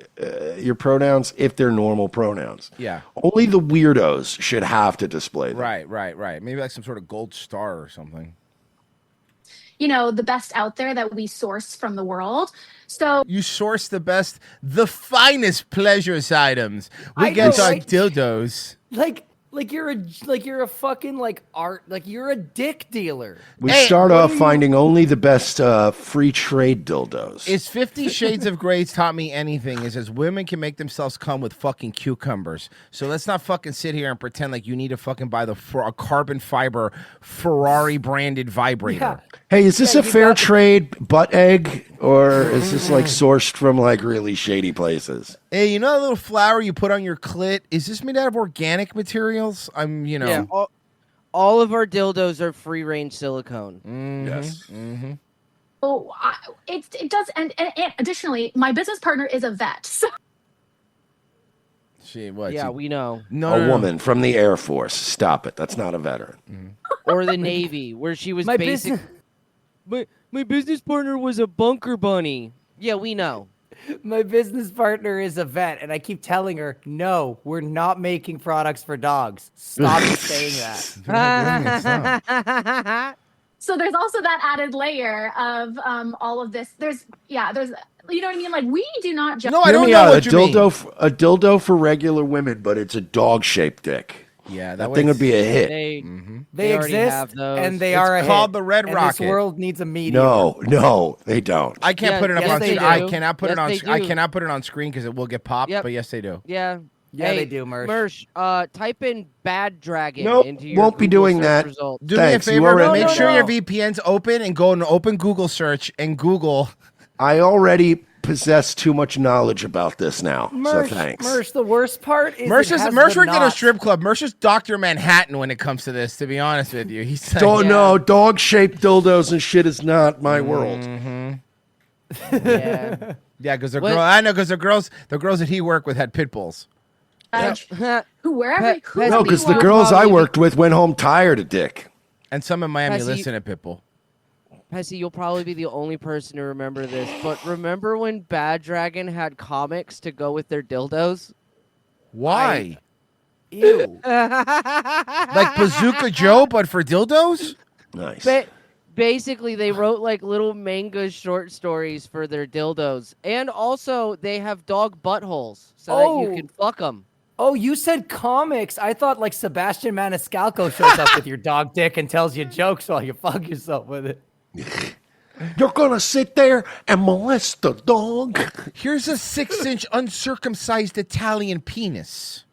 pronouns if they're normal pronouns. Yeah. Only the weirdos should have to display them. Right. Maybe like some sort of gold star or something. You know, the best out there that we source from the world. So you source the best, the finest pleasures items. We I get know, our right? dildos. Like you're a fucking like art, like you're a dick dealer. We start off finding only the best free trade dildos. Is 50 Shades of Grey taught me anything is as women can make themselves come with fucking cucumbers. So let's not fucking sit here and pretend like you need to fucking buy a carbon fiber Ferrari branded vibrator. Hey, is this a fair trade butt egg, or is this like sourced from like really shady places? Hey, you know that little flower you put on your clit? Is this made out of organic materials? Yeah, all of our dildos are free range silicone. Yes. Mm-hmm. Oh, it does, and additionally, my business partner is a vet. So. We know. A woman from the Air Force. Stop it. That's not a veteran. Or the Navy, where she was My basic. My business partner was a bunker bunny. Yeah, we know. My business partner is a vet, and I keep telling her, no, we're not making products for dogs. Stop saying that. So there's also that added layer of all of this. There's you know what I mean? Like, we do not just. No, I don't know what you mean. A dildo for regular women, but it's a dog-shaped dick. Yeah, that thing would be a hit. They already exist, have those. and they It's are a called hit, the Red and Rocket. This world needs a medium. No, they don't. I can't put it up yes, on. they I do. cannot put Yes, it on. they do. I cannot put it on screen because it will get popped. Yep. But yes, they do. Yeah. Yeah, they do, Mersh. Type in Bad Dragon Nope, into your won't be Google doing search that. results. Do Thanks, me a you favor. already- Make No, sure no. your VPN's open and go in open Google search and Google. I already possess too much knowledge about this now. So thanks. Mersh, the worst part is Mersh it has worked the at a knots. strip club. Mersh is Dr. Manhattan when it comes to this, to be honest with you. He's like, No, dog-shaped dildos and shit is not my world. Yeah. Yeah, because the What? girl I know because the girls that he worked with had pit bulls. Who wherever who No, because the girls I worked with went home tired of dick. And some in Miami Pessy- listen to Pitbull. Pessy, you'll probably be the only person to remember this, but remember when Bad Dragon had comics to go with their dildos? Why? Ew. Like Bazooka Joe, but for dildos? Nice. Basically, they wrote like little manga short stories for their dildos, and also they have dog buttholes so that you can fuck them. Oh, you said comics. I thought like Sebastian Maniscalco shows up with your dog dick and tells you jokes while you fuck yourself with it. You're gonna sit there and molest the dog? Here's a 6-inch uncircumcised Italian penis.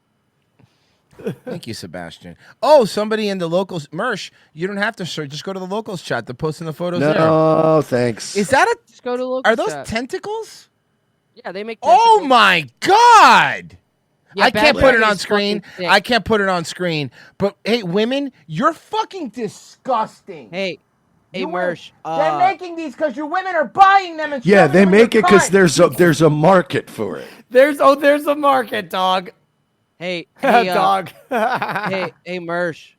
Thank you, Sebastian. Oh, somebody in the locals, Mersh, you don't have to search. Just go to the locals chat. They're posting the photos there. No, thanks. Is that Just go to local Are those chat. tentacles? Yeah, they make. Oh my God! Yeah, I can't Bad put it Dragon on is screen. fucking sick. I can't put it on screen. But hey, women, you're fucking disgusting. Hey, You Mersh. They're making these because your women are buying them and Yeah, shoving they them in make your it because cunt. there's a market for it. There's a market, dog. Hey, Dog. hey, Mersh.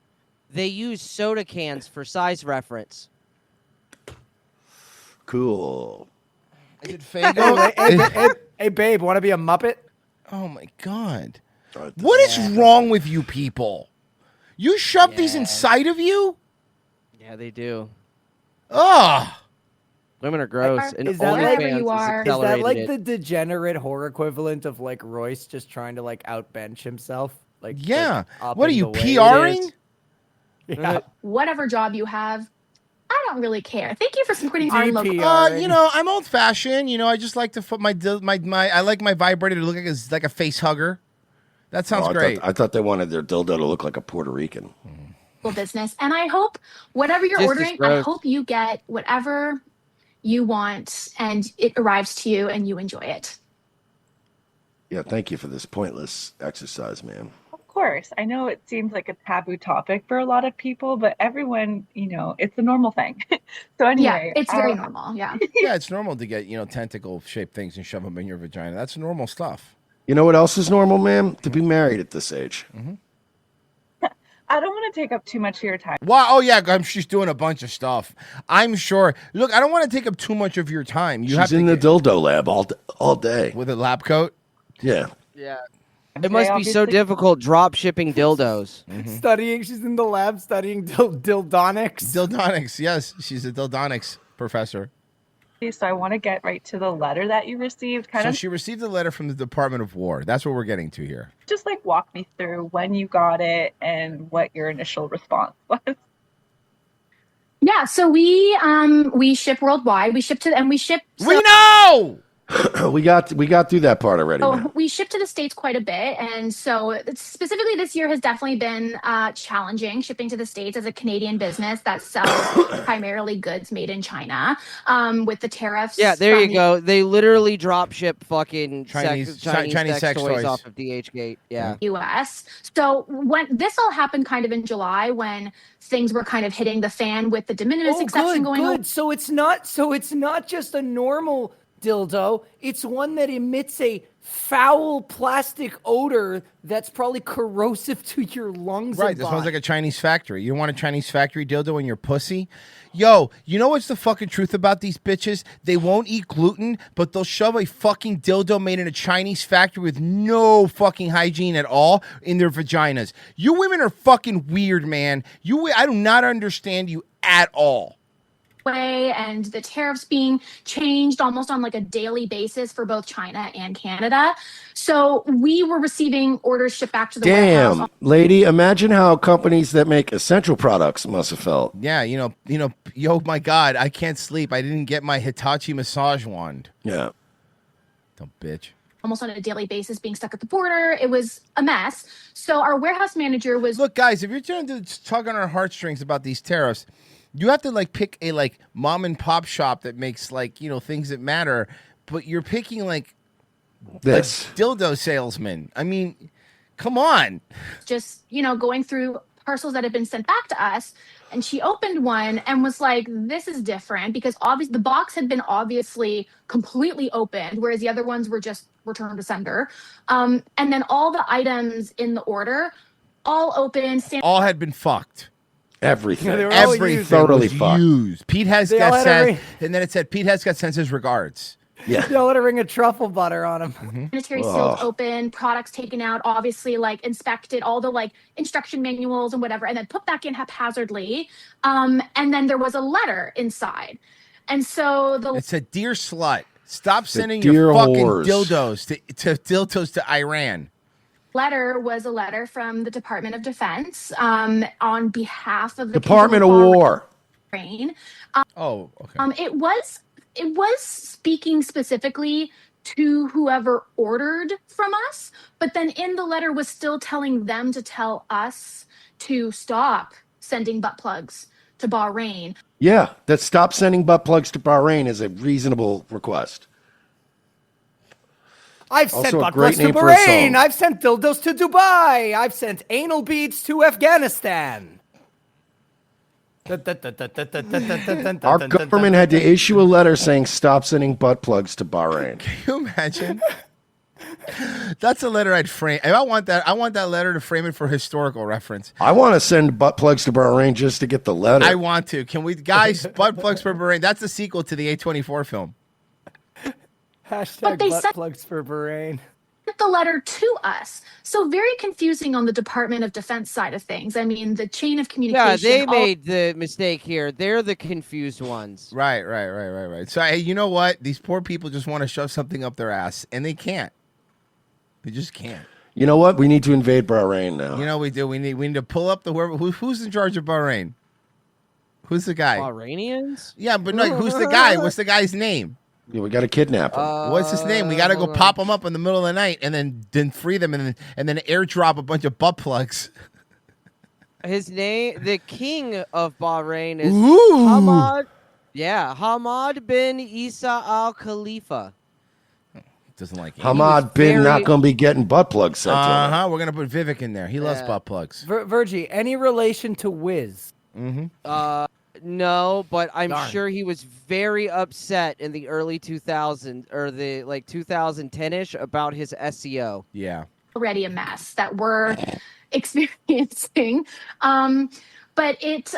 They use soda cans for size reference. Cool. Is it Fago? Hey, babe, want to be a Muppet? Oh my God! What is wrong with you people? You shove these inside of you? Yeah, they do. Ugh. Women are gross. And Is that Wherever OnlyFans you has are. Is that accelerated like it. the degenerate horror equivalent of like Royce just trying to like outbench himself? Like Yeah. like, What are upping you, the weight? PRing? Yeah. whatever job you have, I don't really care. Thank you for supporting our local. You know, I'm old fashioned. You know, I just like to put I like my vibrator to look like a face hugger. That sounds great. I thought they wanted their dildo to look like a Puerto Rican. Business, and I hope whatever you're Just as ordering, I gross. hope you get whatever you want and it arrives to you and you enjoy it. Yeah, thank you for this pointless exercise, man. Of course. I know it seems like a taboo topic for a lot of people, but everyone, it's a normal thing. So anyway. Yeah, it's very normal. Yeah. Yeah, it's normal to get, tentacle shaped things and shove them in your vagina. That's normal stuff. You know what else is normal, man? To be married at this age. I don't want to take up too much of your time. Wow. Oh yeah, she's doing a bunch of stuff. I'm sure. Look, I don't want to take up too much of your time. You have She's in the dildo lab all day with a lab coat. Yeah. Yeah. It must be so difficult drop shipping dildos. Studying, she's in the lab studying dildonics. Dildonics, yes, she's a dildonics professor. So I want to get right to the letter that you received. So she received a letter from the Department of War. That's what we're getting to here. Just like walk me through when you got it and what your initial response was. Yeah, so we ship worldwide. We ship to We know. we got through that part already. man. So we ship to the States quite a bit. And so specifically this year has definitely been challenging shipping to the States as a Canadian business that sells primarily goods made in China with the tariffs. Yeah, there you from go. They literally drop ship fucking Chinese Chinese sex toys off of DHgate. Yeah. US. So when this all happened kind of in July when things were kind of hitting the fan with the de minimis exception going on. So it's not just a normal dildo. It's one that emits a foul plastic odor that's probably corrosive to your lungs. Right, and that smells body. like a Chinese factory. You don't want a Chinese factory dildo in your pussy? Yo, you know what's the fucking truth about these bitches? They won't eat gluten, but they'll shove a fucking dildo made in a Chinese factory with no fucking hygiene at all in their vaginas. You women are fucking weird, man. I do not understand you at all. Way and the tariffs being changed almost on like a daily basis for both China and Canada. So we were receiving orders shipped back to the warehouse. Damn, lady, imagine how companies that make essential products must have felt. Yeah, yo, my God, I can't sleep. I didn't get my Hitachi massage wand. Yeah. Dumb bitch. Almost on a daily basis being stuck at the border. It was a mess. So our warehouse manager was... Look, guys, if you're trying to tug on our heartstrings about these tariffs, you have to like pick a like mom and pop shop that makes like, things that matter, but you're picking like this dildo salesman. I mean, come on. Just, going through parcels that had been sent back to us. And she opened one and was like, this is different because obviously the box had been obviously completely opened, whereas the other ones were just returned to sender. And then all the items in the order, all open. All had been fucked. Everything. Everything thoroughly was fucked. used. Pete has They all got had a sent, and then it said Pete has got sends his regards. Yeah. They'll let her ring a truffle butter on him. Sanitary sealed open, products taken out, obviously like inspected, all the like instruction manuals and whatever, and then put back in haphazardly. And then there was a letter inside. And so It said, "Dear slut, stop sending dear your fucking whores. dildos to Iran." letter was a letter from the Department of Defense on behalf of the Department of people War. Ukraine. Oh, okay. It was speaking specifically to whoever ordered from us, but then in the letter was still telling them to tell us to stop sending butt plugs to Bahrain. Yeah, that stop sending butt plugs to Bahrain is a reasonable request. I've Also sent a butt great plugs to name for a Bahrain. song. I've sent dildos to Dubai. I've sent anal beads to Afghanistan. Our government had to issue a letter saying stop sending butt plugs to Bahrain. Can you imagine? That's a letter I'd frame. If I want that letter to frame it for historical reference. I want to send butt plugs to Bahrain just to get the letter. I want to. Can we, guys? Butt plugs for Bahrain. That's the sequel to the A24 film. Hashtag they butt sent- plugs for Bahrain. The letter to us. So very confusing on the Department of Defense side of things. I mean, the chain of communication. Yeah, they all- made the mistake here. They're the confused ones. Right. So, hey, you know what? These poor people just want to shove something up their ass, and they can't. They just can't. You know what? We need to invade Bahrain now. You know we do. We need to pull up the who's in charge of Bahrain. Who's the guy? Bahrainians? Yeah, but no, who's the guy? What's the guy's name? Yeah, we got to kidnap him. What's his name? We got to go pop him up in the middle of the night and then free them and then airdrop a bunch of butt plugs. His name, the king of Bahrain, is Ooh. Hamad. Yeah, Hamad bin Isa Al Khalifa. Doesn't like him. Hamad bin not going to be getting butt plugs sent to him. We're gonna put Vivek in there. He loves butt plugs. Virgie, any relation to Wiz? Mm-hmm. No, but I'm Darn. sure he was very upset in the early 2000s or the like 2010ish about his SEO. Yeah. already a mess that we're experiencing. But it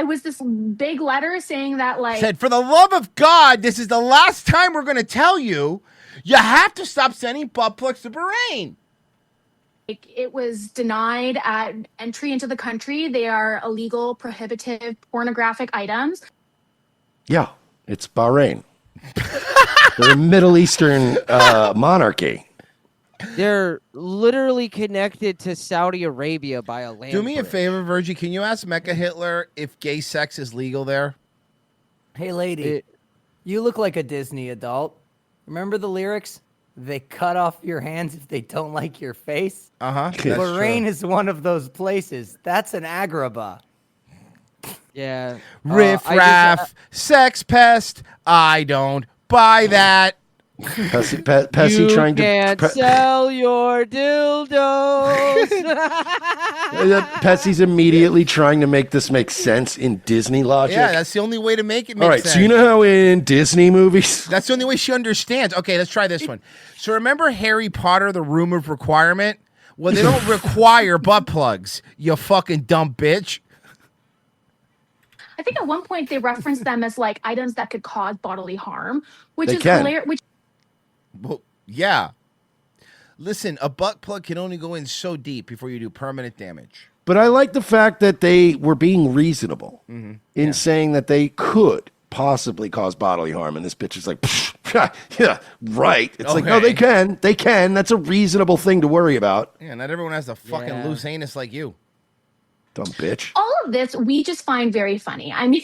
was this big letter saying that, like, Said, for the love of God, this is the last time we're going to tell you, you have to stop sending butt plugs to Bahrain. it was denied at entry into the country. They are illegal, prohibitive, pornographic items. Yeah, it's Bahrain. They're a Middle Eastern monarchy. They're literally connected to Saudi Arabia by a land Do me a bridge. favor, Virgie. Can you ask Mecca Hitler if gay sex is legal there? Hey, lady, you look like a Disney adult. Remember the lyrics? They cut off your hands if they don't like your face. Bahrain is one of those places. That's an Agrabah. Yeah. Riff raff, sex pest. I don't buy that. Pessy you trying to can't sell your dildos. Pessy's immediately trying to make this make sense in Disney logic. Yeah, that's the only way to make it make All right, sense. so you know how in Disney movies, that's the only way she understands. Okay, let's try this one. So remember Harry Potter, the Room of Requirement? Well, they don't require butt plugs, you fucking dumb bitch. I think at one point they referenced them as like items that could cause bodily harm, which They is can. hilarious. Well, yeah. Listen, a butt plug can only go in so deep before you do permanent damage. but I like the fact that they were being reasonable in saying that they could possibly cause bodily harm, and this bitch is like, yeah, right. It's like, no, they can. That's a reasonable thing to worry about. Yeah, not everyone has a fucking loose anus like you. Dumb bitch. All of this we just find very funny. I mean,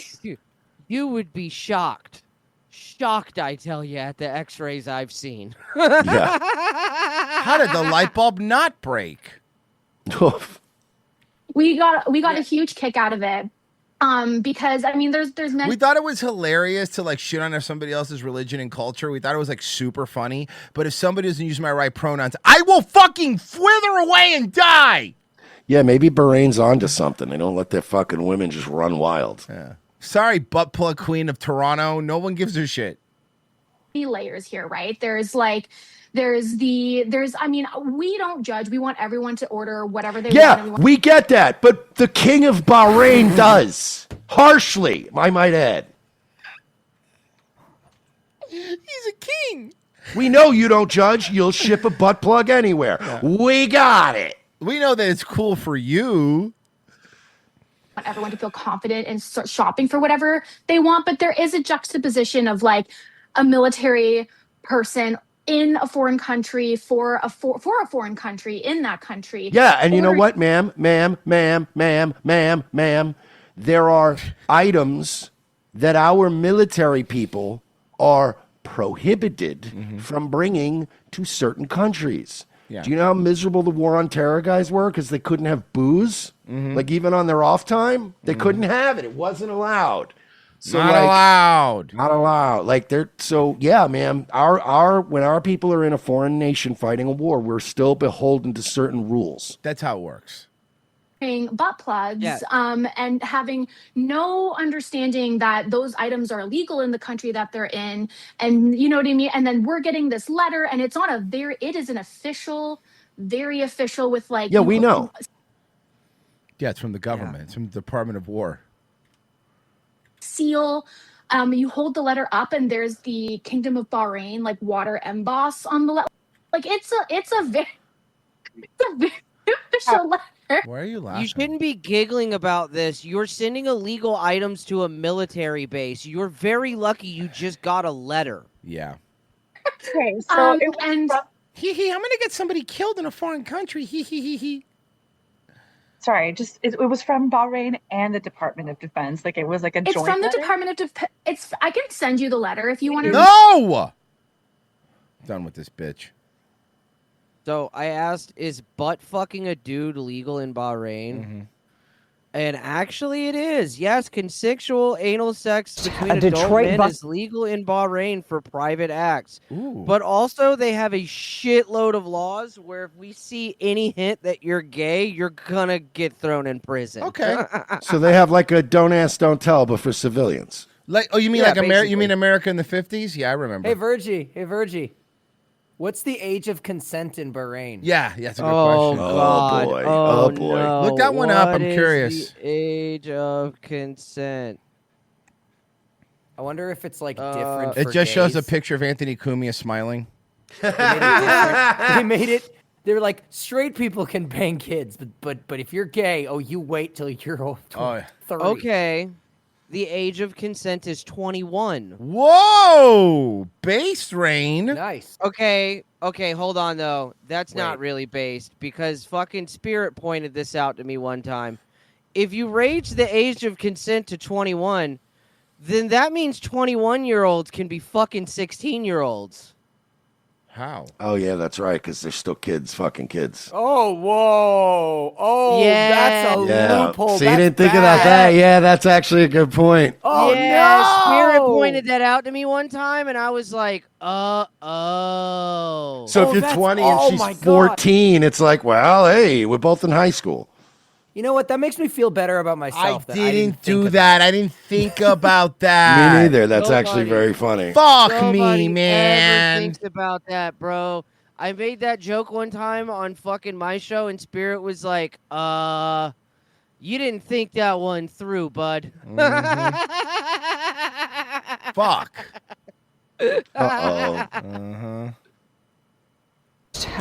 You would be shocked. Shocked, I tell you, at the x-rays I've seen. How did the light bulb not break? we got a huge kick out of it. Because I mean, there's many. We thought it was hilarious to like shit on somebody else's religion and culture. We thought it was like super funny. But if somebody doesn't use my right pronouns, I will fucking wither away and die. Yeah, maybe Bahrain's onto something. They don't let their fucking women just run wild. Yeah. Sorry, butt plug queen of Toronto. No one gives a shit. Layers here, right? I mean, we don't judge. We want everyone to order whatever they want. Yeah, we get that. But the king of Bahrain does. Harshly, I might add. He's a king. We know you don't judge. You'll ship a butt plug anywhere. Yeah. We got it. We know that it's cool for you. Want everyone to feel confident and start shopping for whatever they want, but there is a juxtaposition of like a military person in a foreign country for a foreign country in that country. Yeah, and you know what, ma'am, there are items that our military people are prohibited from bringing to certain countries. Yeah. Do you know how miserable the war on terror guys were because they couldn't have booze? Like even on their off time, they couldn't have it. It wasn't allowed. So not allowed. Not allowed. Like they're yeah, man. Our when our people are in a foreign nation fighting a war, we're still beholden to certain rules. That's how it works. Butt plugs, and having no understanding that those items are illegal in the country that they're in, and you know what I mean. And then we're getting this letter, and it's on it is an official, very official with like. Yeah, we know. Yeah, it's from the government. It's from the Department of War. Seal. You hold the letter up, and there's the Kingdom of Bahrain like water emboss on the letter. Like it's a very official letter. Why are you laughing? You shouldn't be giggling about this. You're sending illegal items to a military base. You're very lucky you just got a letter. Yeah. Okay, so and I'm gonna get somebody killed in a foreign country. Sorry, it was from Bahrain and the Department of Defense. Like it was like a joint. It's from the letter? Department of Defense. I can send you the letter if you want to. No. Done with this bitch. So I asked, is butt fucking a dude legal in Bahrain? And actually it is. Yes, consensual anal sex between adult men is legal in Bahrain for private acts. Ooh. But also they have a shitload of laws where if we see any hint that you're gay, you're gonna get thrown in prison. Okay. So they have like a don't ask, don't tell, but for civilians. Like, oh, you mean Yeah, like America? You basically. mean America in the 50s? Yeah, I remember. Hey, Virgie. What's the age of consent in Bahrain? Yeah, that's a good question. God. boy. Oh, Oh, boy. no. Look that one up. What I'm is curious. The age of consent. I wonder if it's like different. It for just shows a gays. picture of Anthony Cumia smiling. They made it different. They made it. They were like, straight people can bang kids, but if you're gay, you wait till you're 30. Okay. The age of consent is 21. Whoa! Based, Rain. Nice. Okay, hold on, though. That's not really based, because fucking Spirit pointed this out to me one time. If you raise the age of consent to 21, then that means 21-year-olds can be fucking 16-year-olds. How? Oh, yeah, that's right, because they're still kids, fucking kids. Oh, whoa. Oh, Yeah. that's a loophole. So you That's didn't think bad. about that? Yeah, that's actually a good point. Oh, yeah, no. Spirit pointed that out to me one time, and I was like, oh. So if you're 20 and oh she's my God. 14, it's like, well, hey, we're both in high school. You know what? That makes me feel better about myself. I that didn't think do of that. I didn't think about that. Me neither. That's actually very funny. Fuck Nobody me, man. ever thinks about that, bro. I made that joke one time on fucking my show, and Spirit was like, you didn't think that one through, bud. Fuck. Uh-oh.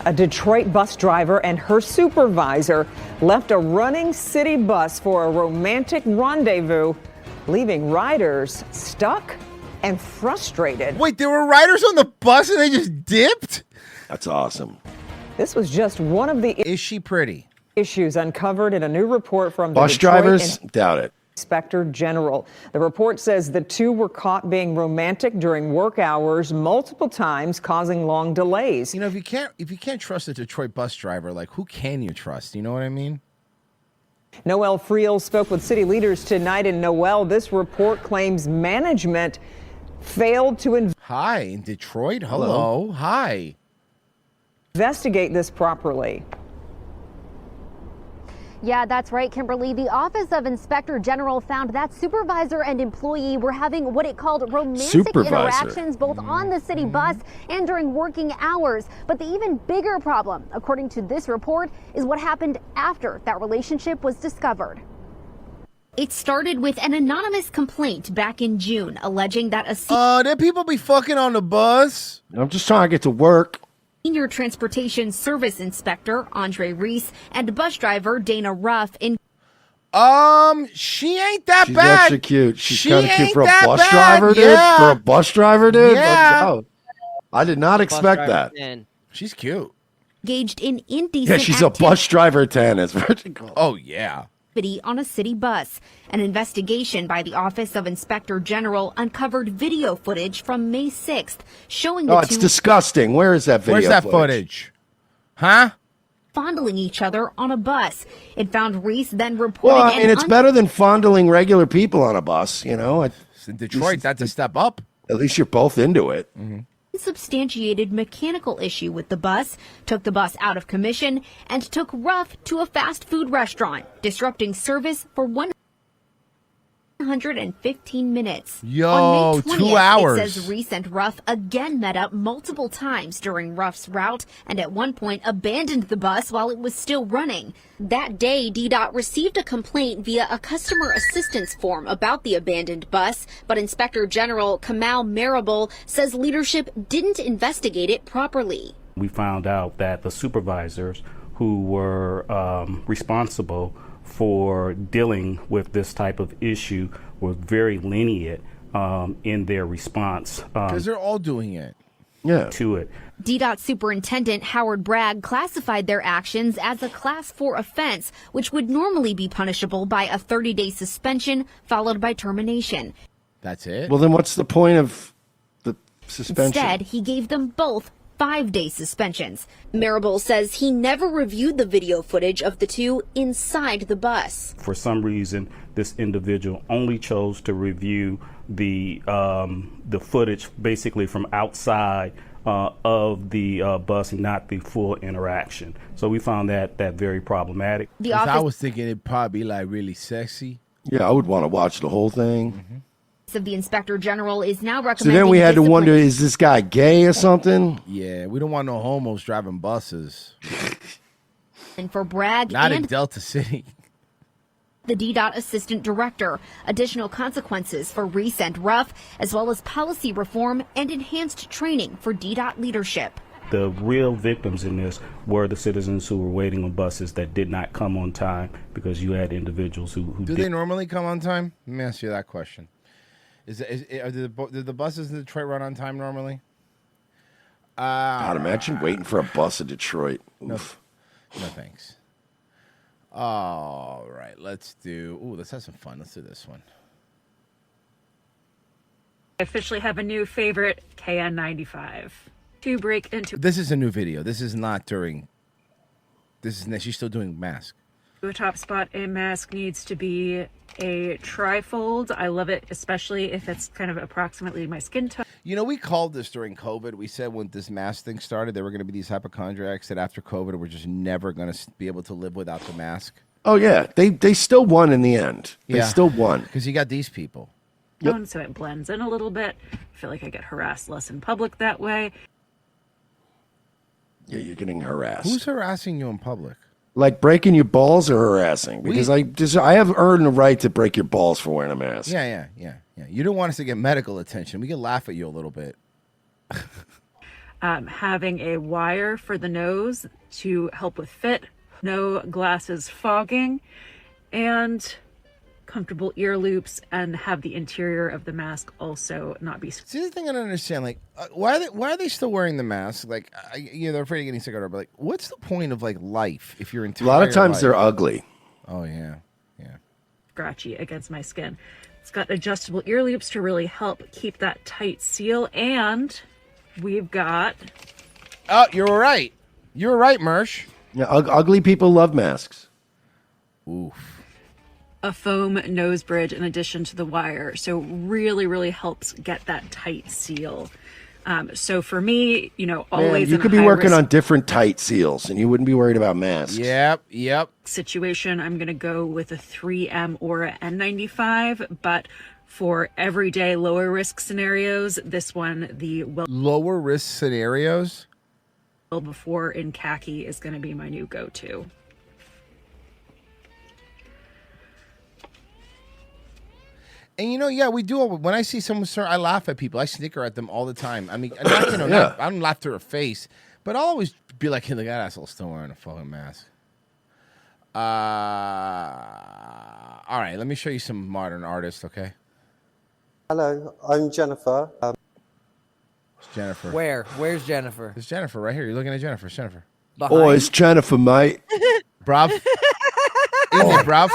A Detroit bus driver and her supervisor left a running city bus for a romantic rendezvous, leaving riders stuck and frustrated. Wait, there were riders on the bus and they just dipped? That's awesome. This was just one of the Is she pretty? Issues uncovered in a new report from the Bus Detroit drivers? Doubt it. Inspector General. The report says the two were caught being romantic during work hours multiple times, causing long delays. You know, if you can't trust a Detroit bus driver, like who can you trust? You know what I mean? Noel Friel spoke with city leaders tonight in Noel. This report claims management failed to Hi, in Detroit. Hello. Hi. investigate this properly. Yeah, that's right, Kimberly. The Office of Inspector General found that supervisor and employee were having what it called romantic interactions both on the city bus and during working hours. But the even bigger problem, according to this report, is what happened after that relationship was discovered. It started with an anonymous complaint back in June alleging that a there people be fucking on the bus. I'm just trying to get to work. senior transportation service inspector, Andre Reese, and bus driver Dana Ruff she ain't that She's bad. actually cute. She's kind of cute ain't for a that bus bad. driver, dude. Yeah. For a bus driver, dude. Yeah. Oh, I did not expect that. She's cute. engaged in indecent Yeah, she's a bus driver 10. Is what she called. Oh, yeah. activity on a city bus. An investigation by the Office of Inspector General uncovered video footage from May 6th showing the Oh, it's two disgusting. Where is that video? Where's that footage? Huh? fondling each other on a bus. It found Reese then reported Well, I mean, it's better than fondling regular people on a bus, you know? In Detroit, that's a step up. At least you're both into it. unsubstantiated mechanical issue with the bus, took the bus out of commission, and took Ruff to a fast food restaurant, disrupting service for 115 minutes. Yo, On May 20th, 2 hours. It says Reese and Ruff again met up multiple times during Ruff's route and at one point abandoned the bus while it was still running. That day, DDOT received a complaint via a customer assistance form about the abandoned bus, but Inspector General Kamal Marable says leadership didn't investigate it properly. We found out that the supervisors who were responsible for dealing with this type of issue were very lenient in their response Because they're all doing it. to it. DDOT Superintendent Howard Bragg classified their actions as a Class 4 offense, which would normally be punishable by a 30-day suspension followed by termination. That's it? Well, then what's the point of the suspension? Instead, he gave them both 5-day suspensions. Marable says he never reviewed the video footage of the two inside the bus. For some reason, this individual only chose to review the footage basically from outside of the bus and not the full interaction. So we found that very problematic. I was thinking it'd probably be like really sexy. Yeah, I would want to watch the whole thing. of the Inspector General is now So recommending. then we had to wonder, is this guy gay or something? Yeah, we don't want no homos driving buses. And for Bragg Not and in Delta City. the DDOT Assistant Director, additional consequences for recent rough, as well as policy reform and enhanced training for DDOT leadership. The real victims in this were the citizens who were waiting on buses that did not come on time because you had individuals who Do did. they normally come on time? Let me ask you that question. Do the buses in Detroit run on time normally? God, imagine waiting for a bus in Detroit. Oof. No thanks. All right, let's have some fun. Let's do this one. I officially have a new favorite, KN95. To break into This is a new video. This is not during. She's still doing mask. a top spot, a mask needs to be a trifold. I love it, especially if it's kind of approximately my skin tone. You know, we called this during COVID. We said when this mask thing started, there were going to be these hypochondriacs that after COVID were just never going to be able to live without the mask. Oh, yeah. They still won in the end. They still won. Because you got these people. So it blends in a little bit. I feel like I get harassed less in public that way. Yeah, you're getting harassed. Who's harassing you in public? Like breaking your balls or harassing? Because I have earned the right to break your balls for wearing a mask. Yeah. You don't want us to get medical attention. We can laugh at you a little bit. Having a wire for the nose to help with fit, no glasses fogging, and comfortable ear loops, and have the interior of the mask also not be. See, the thing I don't understand, like, why are they still wearing the mask? Like, they're afraid of getting sick or whatever, but like, what's the point of like life if you're entire A lot of times life? they're ugly. Oh yeah. Scratchy against my skin. It's got adjustable ear loops to really help keep that tight seal, and we've got. Oh, you're right. You're right, Mersh. Yeah, ugly people love masks. Oof. A foam nose bridge in addition to the wire, so really helps get that tight seal. So for me, always you could be working on different tight seals, and you wouldn't be worried about masks. Yep. Situation, I'm gonna go with a 3M Aura N95, but for everyday lower risk scenarios, this one, the lower risk scenarios, before in khaki is going to be my new go-to. And we do. When I see someone, I laugh at people. I snicker at them all the time. I mean, I don't laugh to her face, but I'll always be like, "Hey, look, that asshole's still wearing a fucking mask." All right, let me show you some modern artists, okay? Hello, I'm Jennifer. It's Jennifer. Where's Jennifer? It's Jennifer right here. You're looking at Jennifer. It's Jennifer. Oh, it's Jennifer, mate. Bruv. Easy, bruv.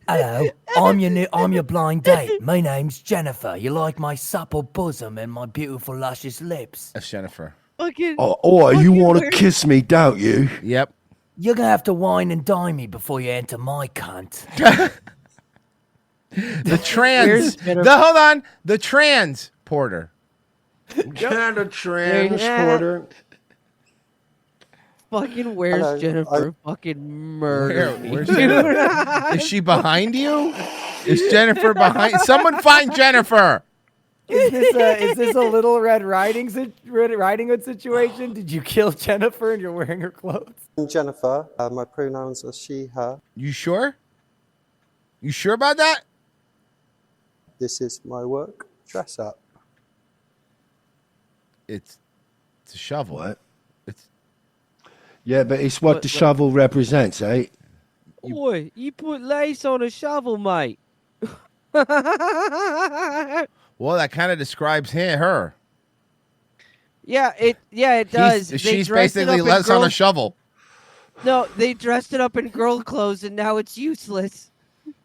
Hello, I'm your blind date. My name's Jennifer. You like my supple bosom and my beautiful luscious lips? That's Jennifer. You want to kiss me, don't you? Yep. You're gonna have to wine and dine me before you enter my cunt. The transporter. The transporter. Fucking where's Jennifer? Fucking murder. Where's Jennifer? Is she behind you? Is Jennifer behind? Someone find Jennifer. Is this a Little Red Riding Hood situation? Did you kill Jennifer and you're wearing her clothes? I'm Jennifer. My pronouns are she, her. You sure? You sure about that? This is my work dress up. It's a shovel. What? Yeah, but it's what the shovel represents, eh? Boy, you put lace on a shovel, mate. Well, that kind of describes her. Yeah, it does. She's basically less on a shovel. No, they dressed it up in girl clothes, and now it's useless.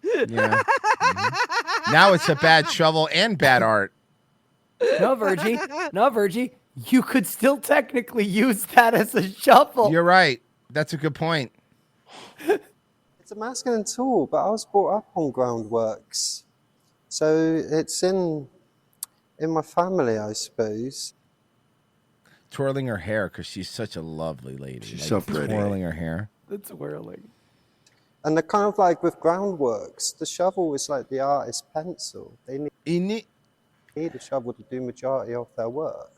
Yeah. Mm-hmm. Now it's a bad shovel and bad art. No, Virgie. You could still technically use that as a shovel. You're right. That's a good point. It's a masculine tool, but I was brought up on groundworks. So it's in my family, I suppose. Twirling her hair because she's such a lovely lady. She's so pretty. Twirling her hair. That's whirling. And they're kind of like with groundworks, the shovel is like the artist's pencil. They need a shovel to do majority of their work.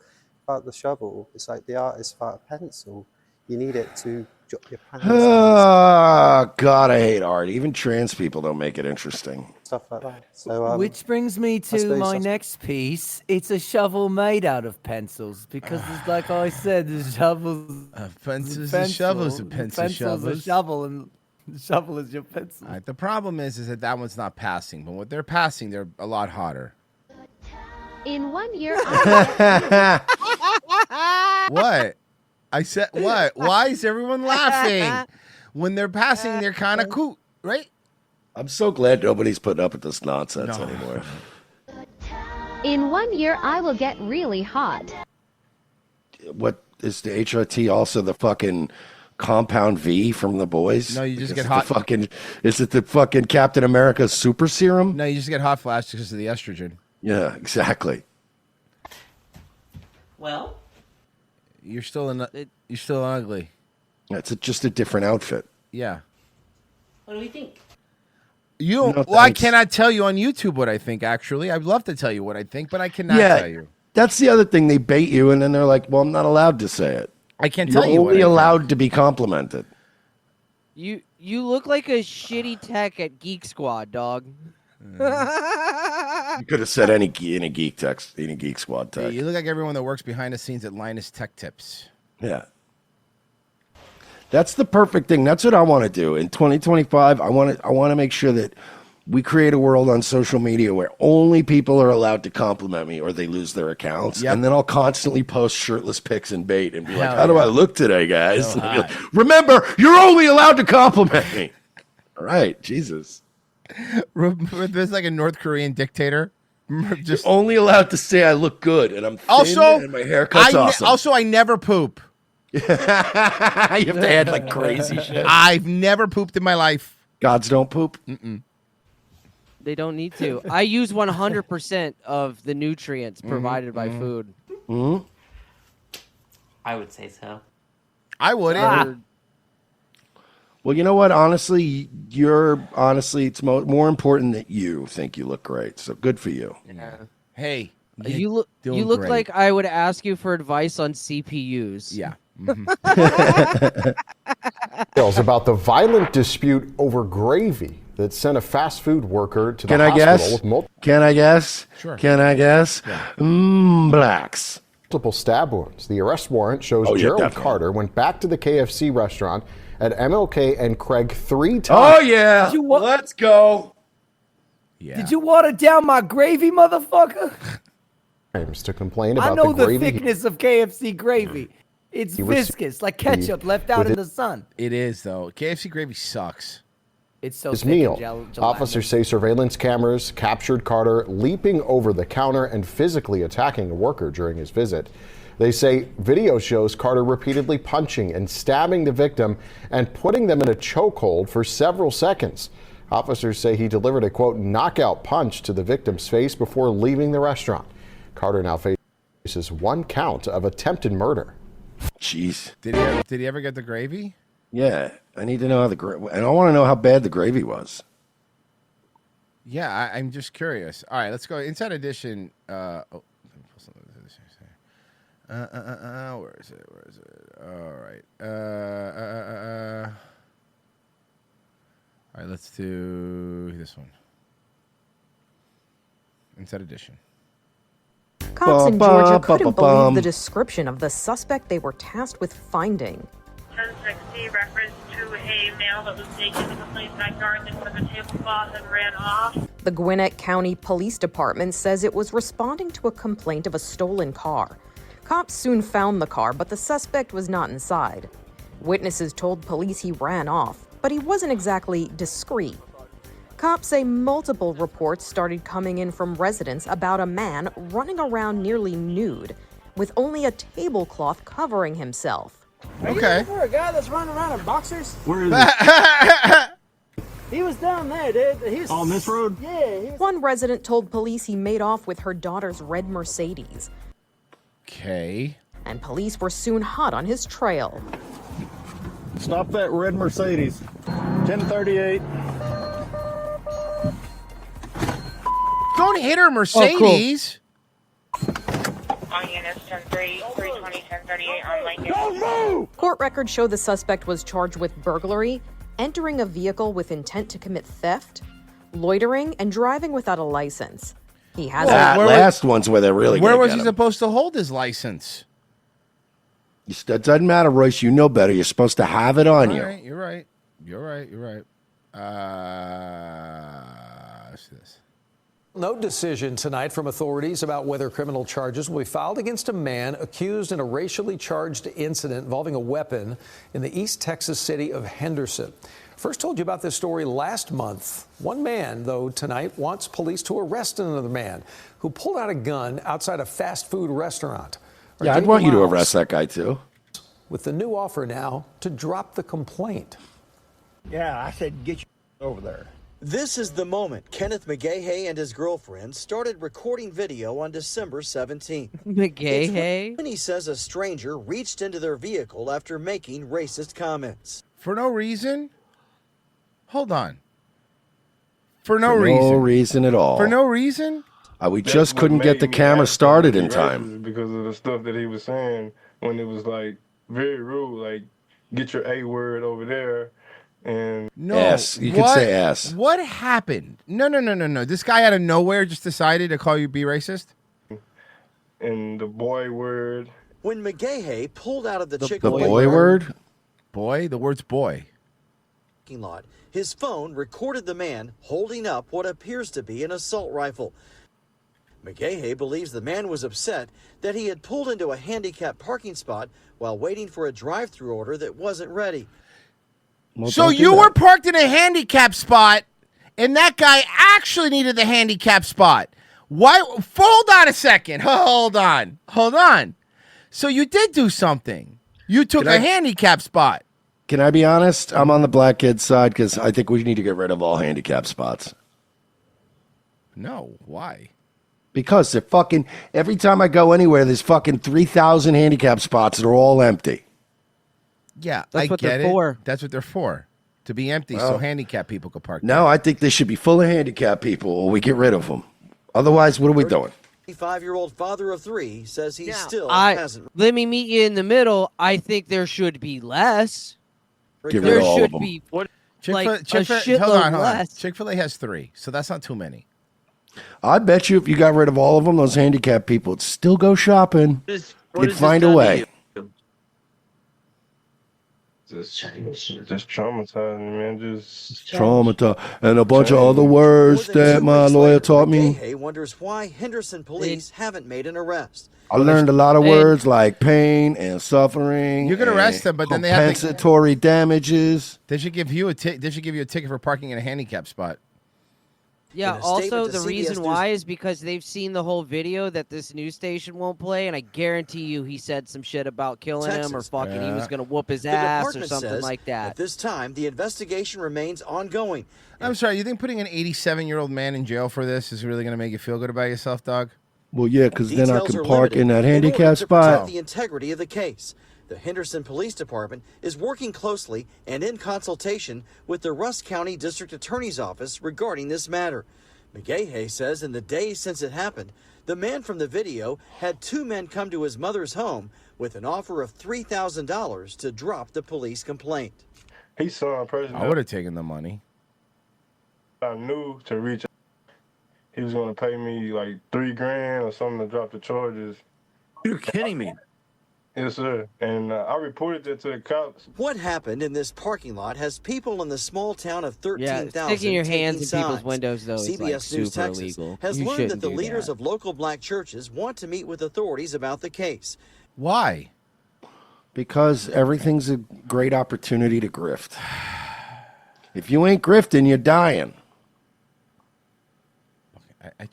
Without the shovel, it's like the artist without a pencil. You need it to jot your plans down. God, I hate art. Even trans people don't make it interesting. Stuff like that. So, which brings me to my next piece. It's a shovel made out of pencils because, it's like I said, the shovel's a pencil's a shovel's a pencil. Pencil's a shovel, and the shovel is your pencil. All right, the problem is that one's not passing, but what they're passing, they're a lot hotter. In 1 year, What? I said what? Why is everyone laughing? When they're passing, they're kind of cool, right? I'm so glad nobody's putting up with this nonsense anymore. in 1 year, I will get really hot. What is the HRT also the fucking compound V from The Boys? No, you just get hot. Is it the fucking Captain America super serum? No, you just get hot flashes because of the estrogen. Yeah, exactly. Well, you're still ugly. It's just a different outfit. Yeah. what do we think? I cannot tell you on YouTube what I think, actually. I'd love to tell you what I think, but I cannot tell you. That's the other thing. They bait you, and then they're like, well, I'm not allowed to say it. I can't tell you what I You're only think. allowed to be complimented. You look like a shitty tech at Geek Squad, dog. You could have said any Geek Squad tech. Yeah, you look like everyone that works behind the scenes at Linus Tech Tips. Yeah. That's the perfect thing. That's what I want to do. In 2025, I want to make sure that we create a world on social media where only people are allowed to compliment me or they lose their accounts. Yep. And then I'll constantly post shirtless pics and bait and be like, Hell how do yeah. I look today, guys? So And be like, remember, you're only allowed to compliment me. All right, Jesus. There's like a North Korean dictator. Just you're only allowed to say I look good and I'm thin Also, and my haircut's awesome. Also, I never poop. You have to add like crazy shit. I've never pooped in my life. Gods don't poop? Mm-mm. They don't need to. I use 100% of the nutrients provided by food. Mm-hmm. I would say so. I wouldn't. Well, you know what? Honestly, it's more important that you think you look great. So good for you. Yeah. Hey, You look great. like I would ask you for advice on CPUs. Yeah. Details about the violent dispute over gravy that sent a fast food worker to the Can I hospital guess? with multiple. Can I guess? Sure. Can I guess? Blacks. Multiple stab wounds. The arrest warrant shows Oh, yeah, Gerald definitely. Carter went back to the KFC restaurant at MLK and Craig 3 times. Oh, yeah. Let's go. Did you water down my gravy, motherfucker? To complain I about know the the gravy. thickness of KFC gravy. It's He was- viscous, like ketchup left out in the sun. It is, though. KFC gravy sucks. It's so His thick meal. and gelatinous. Officers say surveillance cameras captured Carter leaping over the counter and physically attacking a worker during his visit. They say video shows Carter repeatedly punching and stabbing the victim and putting them in a chokehold for several seconds. Officers say he delivered a, quote, knockout punch to the victim's face before leaving the restaurant. Carter now faces 1 count of attempted murder. Jeez. Did he ever get the gravy? Yeah. I need to know how and I want to know how bad the gravy was. Yeah, I'm just curious. All right, let's go. Inside Edition. Where is it? Where is it? All right. All right, let's do this one. Inside Edition. Cops in Georgia couldn't believe the description of the suspect they were tasked with finding. 1060 reference to a male that was naked in the police backyard that took a tablecloth and ran off. The Gwinnett County Police Department says it was responding to a complaint of a stolen car. Cops soon found the car, but the suspect was not inside. Witnesses told police he ran off, but he wasn't exactly discreet. Cops say multiple reports started coming in from residents about a man running around nearly nude, with only a tablecloth covering himself. Are you looking for a guy that's running around in boxers? Where is he? He was down there, dude. He was On this road? Yeah. One resident told police he made off with her daughter's red Mercedes. Okay. And police were soon hot on his trail. Stop that red Mercedes. 1038. Don't hit her, Mercedes. All units 10-3, 320, 1038 on Lincoln. Don't move! Court records show the suspect was charged with burglary, entering a vehicle with intent to commit theft, loitering, and driving without a license. He has that last one's where they're really. Where was he supposed to hold his license? That doesn't matter, Royce. You know better. You're supposed to have it on you. Right, you're right. You're right. What's this? No decision tonight from authorities about whether criminal charges will be filed against a man accused in a racially charged incident involving a weapon in the East Texas city of Henderson. First told you about this story last month. One man, though, tonight wants police to arrest another man who pulled out a gun outside a fast food restaurant. Yeah, I'd want you to arrest that guy, too. With the new offer now to drop the complaint. Yeah, I said get your over there. This is the moment Kenneth McGahey and his girlfriend started recording video on December 17th. McGahey? When he says a stranger reached into their vehicle after making racist comments. For no reason? Hold on. For no reason at all. For no reason? We just couldn't get the camera started in time. Because of the stuff that he was saying when it was like very rude, like get your A word over there. And No. Ass. You could say ass. What happened? No. This guy out of nowhere just decided to call you be racist? And the boy word. When McGahey pulled out of the The Chick-fil-A boy word? Boy? The word's boy. parking lot, his phone recorded the man holding up what appears to be an assault rifle. McGahey believes the man was upset that he had pulled into a handicapped parking spot while waiting for a drive-through order that wasn't ready. Well, so you were parked in a handicap spot, and that guy actually needed the handicap spot. Why? Hold on a second. Hold on. So you did do something. You took a handicap spot. Can I be honest? I'm on the black kid's side because I think we need to get rid of all handicap spots. No, why? Because they're fucking, every time I go anywhere, there's fucking 3,000 handicap spots that are all empty. Yeah, That's what they're for. That's what they're for. To be empty Well, so handicapped people can park. No, I think they should be full of handicapped people or we get rid of them. Otherwise, what are we doing? 55-year-old father of three says he still I hasn't. let me meet you in the middle. I think there should be less. Get rid There of all should of them. be Hold a on. shitload less. Chick-fil-A has 3, so that's not too many. I bet you if you got rid of all of them, those handicapped people would still go shopping. You'd find a way. Just traumatizing, man. Just Traumata and a bunch of other words that my lawyer taught me. McGahey wonders why Henderson police haven't made an arrest. I learned a lot of words like pain and suffering. You can arrest them, but then they have to- compensatory damages. They should give you a ticket for parking in a handicap spot. Yeah, In a also statement to the CBS reason News- why is because they've seen the whole video that this news station won't play, and I guarantee you he said some shit about killing him or Texas. fucking he was going to whoop his The ass or department something says like that. At this time, the investigation remains ongoing. I'm sorry, you think putting an 87-year-old man in jail for this is really going to make you feel good about yourself, dog? Well, yeah, because then I Details can are park limited in that order handicap to spot. protect the integrity of the case. The Henderson Police Department is working closely and in consultation with the Rusk County District Attorney's Office regarding this matter. McGahey says in the days since it happened, the man from the video had 2 men come to his mother's home with an offer of $3,000 to drop the police complaint. he saw a person. I would have taken the money. I knew to reach. He was going to pay me like $3,000 or something to drop the charges. You're kidding me. Yes, sir. And I reported that to the cops. What happened in this parking lot has people in the small town of 13,000 sticking your hands in taking people's sides. windows, though, is, CBS like, News super Texas illegal. has You learned that shouldn't the do leaders that. of local black churches want to meet with authorities about the case. Why? Because everything's a great opportunity to grift. If you ain't grifting, you're dying.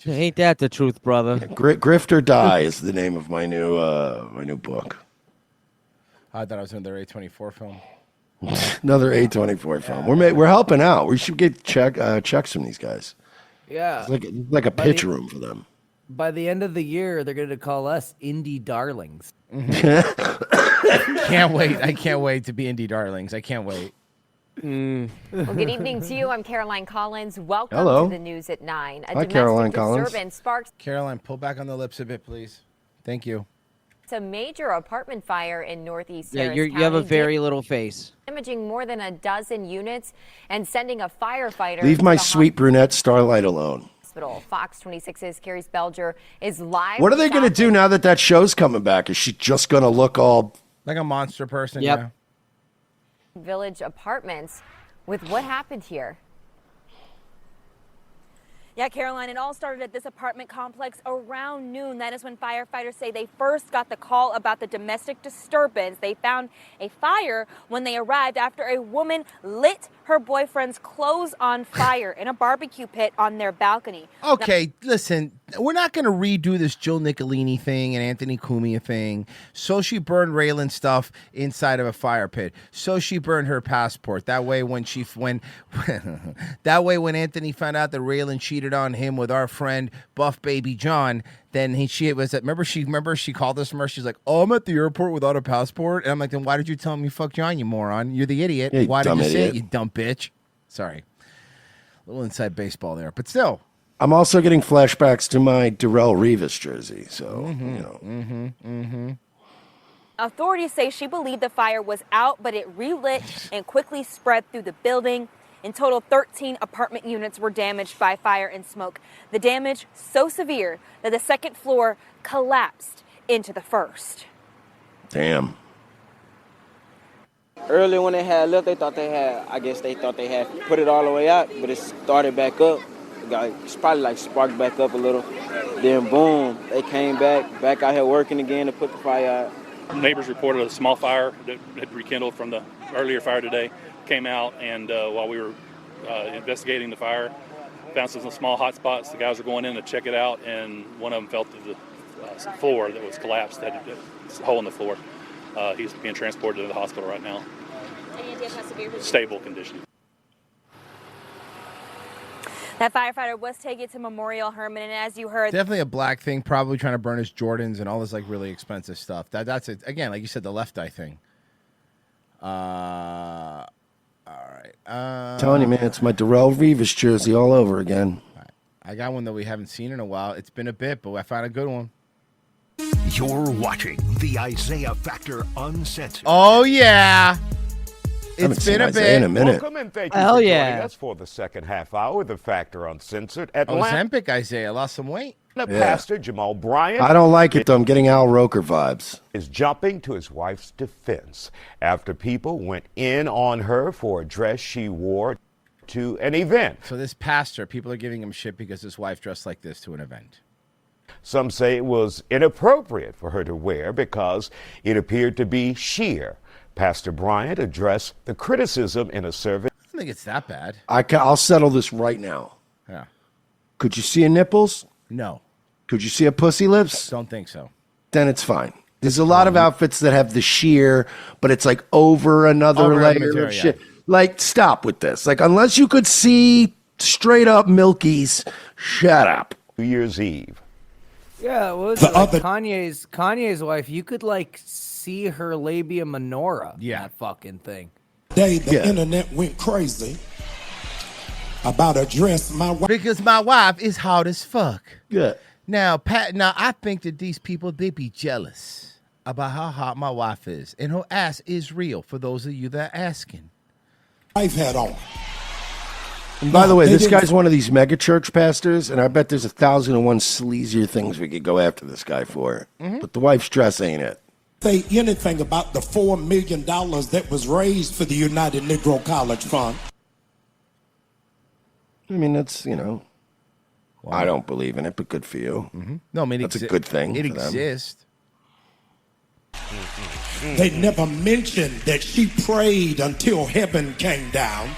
Ain't that the truth, brother? Grift or Die is the name of my new book. I thought I was in their A24 film. Another A24 film. We're helping out. We should get checks from these guys. Yeah. It's like a By pitch the- room for them. By the end of the year, they're going to call us indie darlings. Can't wait. I can't wait to be indie darlings. I can't wait. Well, good evening to you. I'm Caroline Collins. Welcome Hello. to the news at 9. A Hi, domestic Caroline Collins. disturbance sparks Caroline, pull back on the lips a bit, please. Thank you. a major apartment fire in Northeast Yeah, Harris you County, have a very little face. damaging more than a dozen units and sending a firefighter Leave to my the sweet brunette Starlight alone. hospital. Fox 26's Carrie Spelger is live. What are they this going to do now that that show's coming back? Is she just going to look all like a monster person? Yep. Yeah. Village Apartments with what happened here. Yeah, Caroline, it all started at this apartment complex around noon. That is when firefighters say they first got the call about the domestic disturbance. They found a fire when they arrived after a woman lit her boyfriend's clothes on fire in a barbecue pit on their balcony. Okay, listen, we're not going to redo this Jill Nicolini thing and Anthony Cumia thing. So she burned Raylan's stuff inside of a fire pit. So she burned her passport. That way, when Anthony found out that Raylan cheated on him with our friend Buff Baby John, then she called us from her. She's like, "Oh, I'm at the airport without a passport," and I'm like, "Then why did you tell me fuck John, you moron? You're the idiot. Yeah, you why did dumb you say it, idiot." you dumb bitch?" Sorry, a little inside baseball there, but still. I'm also getting flashbacks to my Darrell Revis jersey. So, you know. Authorities say she believed the fire was out, but it relit and quickly spread through the building. In total, 13 apartment units were damaged by fire and smoke. The damage so severe that the second floor collapsed into the first. Damn. Earlier when they had left, they thought they had put it all the way out, but it started back up. It's probably like sparked back up a little. Then boom, they came back out here working again to put the fire out. Neighbors reported a small fire that had rekindled from the earlier fire today. Came out, and while we were investigating the fire, found some small hot spots. The guys were going in to check it out, and one of them fell to the floor that was collapsed, had a hole in the floor. He's being transported to the hospital right now. Stable condition. That firefighter was taken to Memorial Hermann, and as you heard, Definitely a black thing, probably trying to burn his Jordans and all this like really expensive stuff. That's it. Again, like you said, the left eye thing. All right. Telling you, man, it's my Darrell Revis jersey all over again. I got one that we haven't seen in a while. It's been a bit, but I found a good one. You're watching the Isaiah Factor Uncensored. Oh, yeah. It's been a bit. In a minute. Welcome and thank you Hell for yeah. joining us for the second half hour of the Factor Uncensored. Ozempic, Isaiah. Lost some weight. Pastor Jamal Bryant. I don't like it, though. I'm getting Al Roker vibes. Is jumping to his wife's defense after people went in on her for a dress she wore to an event. So this pastor, people are giving him shit because his wife dressed like this to an event. Some say it was inappropriate for her to wear because it appeared to be sheer. Pastor Bryant addressed the criticism in a survey. I don't think it's that bad. I'll settle this right now. Yeah. Could you see a nipples? No. Could you see a pussy lips? Don't think so. Then it's fine. There's a lot of outfits that have the sheer, but it's like over another layer material, of shit. Like, stop with this. Like, unless you could see straight up Milkies, shut up. New Year's Eve. Yeah, it was Kanye's wife. You could like see her labia minora. Yeah, that fucking thing. The internet went crazy about a dress my wife. Because my wife is hot as fuck. Yeah. Now, I think that these people, they be jealous about how hot my wife is. And her ass is real, for those of you that are asking. Wife had on. And by the way, this guy's one of these mega church pastors, and I bet there's 1,001 sleazier things we could go after this guy for. Mhm. But the wife's dress ain't it. Say anything about the $4 million that was raised for the United Negro College Fund. I mean, that's, I don't believe in it, but good for you. Mm-hmm. No, I mean, that's a good thing. It for them. exists. They never mentioned that she prayed until heaven came down.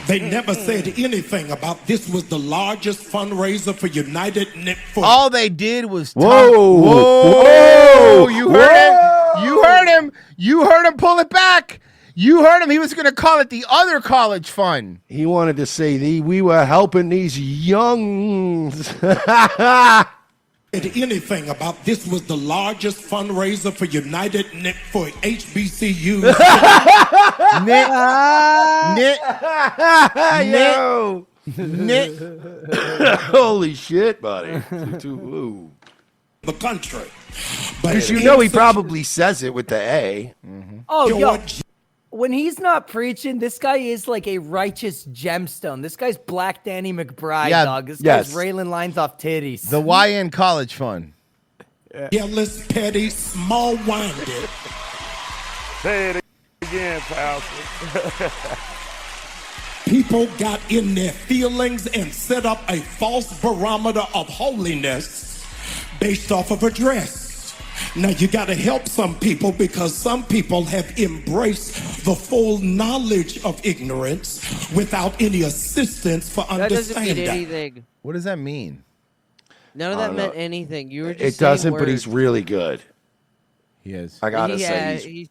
They never said anything about this was the largest fundraiser for United Net Football. All they did was Whoa! You heard him. You heard him. You heard him pull it back. You heard him. He was going to call it the other college fund. He wanted to say we were helping these youngs. anything about this was the largest fundraiser for for HBCUs. Nick. Holy shit, buddy. The country. Because you know he probably says it with the A. Oh, yo. When he's not preaching, this guy is like a righteous gemstone. This guy's Black Danny McBride, dog. This guy's railing lines off titties. The YN College Fund. Jealous, petty, small-minded. Say it again, Pastor. People got in their feelings and set up a false barometer of holiness based off of a dress. Now you got to help some people because some people have embraced the full knowledge of ignorance without any assistance for That doesn't mean understanding. anything. What does that mean? None of that meant anything. You were just It doesn't, saying but he's words. really good. He is. I gotta Yeah, say, he's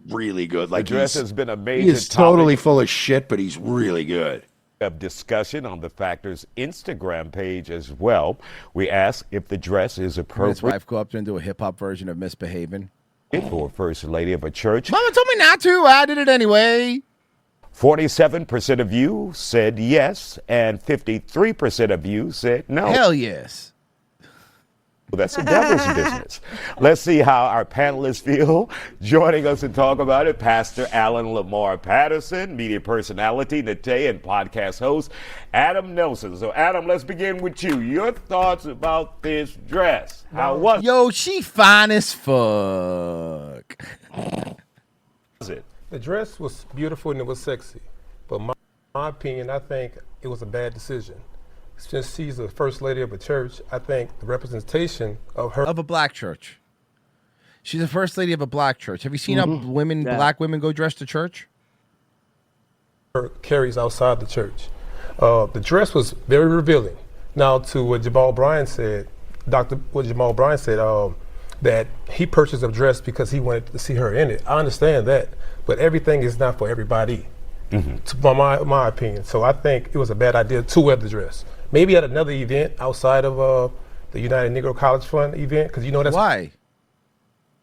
really good. Like The dress he's- has been a He major is totally full of shit, but he's really good. Of discussion on the Factor's Instagram page as well. We ask if the dress is His appropriate wife go up there and do a hip hop version of Misbehaving. for First Lady of a church. Mama told me not to. I did it anyway. 47% of you said yes, and 53% of you said no. Hell yes. That's the devil's business. Let's see how our panelists feel. Joining us to talk about it, Pastor Alan Lamar Patterson, media personality, Nate, and podcast host Adam Nelson. So, Adam, let's begin with you. Your thoughts about this dress? How was it? Yo, she fine as fuck. The dress was beautiful and it was sexy, but my opinion, I think it was a bad decision. Since she's the first lady of a church, I think the representation of her Of a black church. She's the first lady of a black church. Have you seen how black women go dressed to church? carries outside the church. The dress was very revealing. Now, to what Jamal Bryant said, that he purchased a dress because he wanted to see her in it. I understand that, but everything is not for everybody, to my opinion. So I think it was a bad idea to wear the dress. Maybe at another event outside of the United Negro College Fund event, because you know that's why.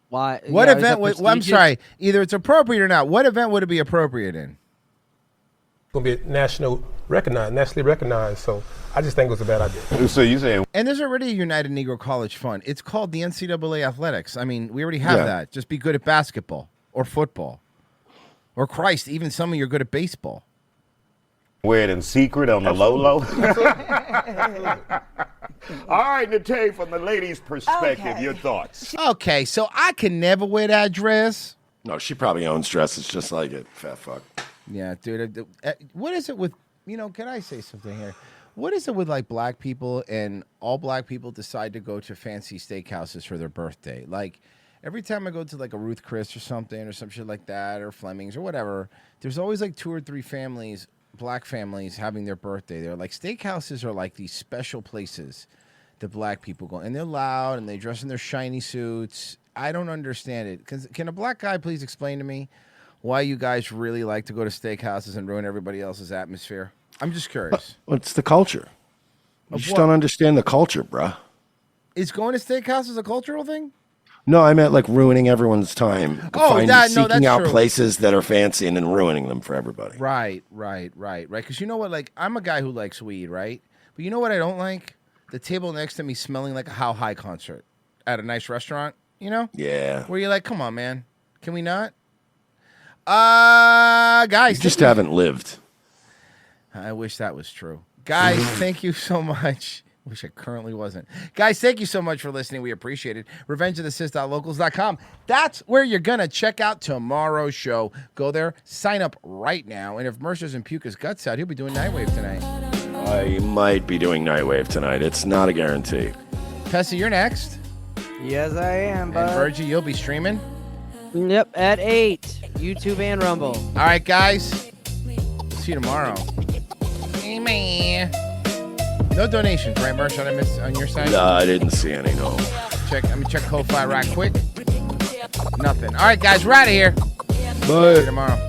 Why? What Yeah, event would? Well, I'm sorry. Either it's appropriate or not. What event would it be appropriate in? going to be nationally recognized. So I just think it was a bad idea. So you saying? And there's already a United Negro College Fund. It's called the NCAA Athletics. I mean, we already have that. Just be good at basketball or football, or Christ, even some of you are good at baseball. Wear it in secret on the low. All right, Nate, from the ladies' perspective, your thoughts. Okay, so I can never wear that dress. No, she probably owns dresses just like it, fat fuck. Yeah, dude. What is it with, can I say something here? What is it with like black people and all black people decide to go to fancy steakhouses for their birthday? Like every time I go to like a Ruth Chris or something or some shit like that or Fleming's or whatever, there's always like 2 or 3 families, black families having their birthday. They're like steakhouses are like these special places that black people go. And they're loud and they dress in their shiny suits. I don't understand it. Can a black guy please explain to me why you guys really like to go to steakhouses and ruin everybody else's atmosphere? I'm just curious. Well, it's the culture. You just don't understand the culture, bruh. Is going to steakhouses a cultural thing? No, I meant like ruining everyone's time. Seeking out true. places that are fancy and then ruining them for everybody. Right. Because you know what? Like, I'm a guy who likes weed, right? But you know what I don't like? The table next to me smelling like a How High concert at a nice restaurant, Yeah. Where you're like, come on, man. Can we not? Guys. You just haven't lived. I wish that was true. Guys, thank you so much. Wish I currently wasn't. Guys, thank you so much for listening. We appreciate it. RevengeOfTheSith.locals.com. That's where you're going to check out tomorrow's show. Go there, sign up right now. And if Mercer doesn't puke his guts out, he'll be doing Nightwave tonight. I might be doing Nightwave tonight. It's not a guarantee. Pessy, you're next. Yes, I am, bud. And Virgie, you'll be streaming? Yep, at 8. YouTube and Rumble. All right, guys. See you tomorrow. Hey, man. No donations, right, Merch, on your side? No, I didn't see any, no. Let me check Ko-Fi right quick. Nothing. All right, guys, we're out of here. Bye. See you tomorrow.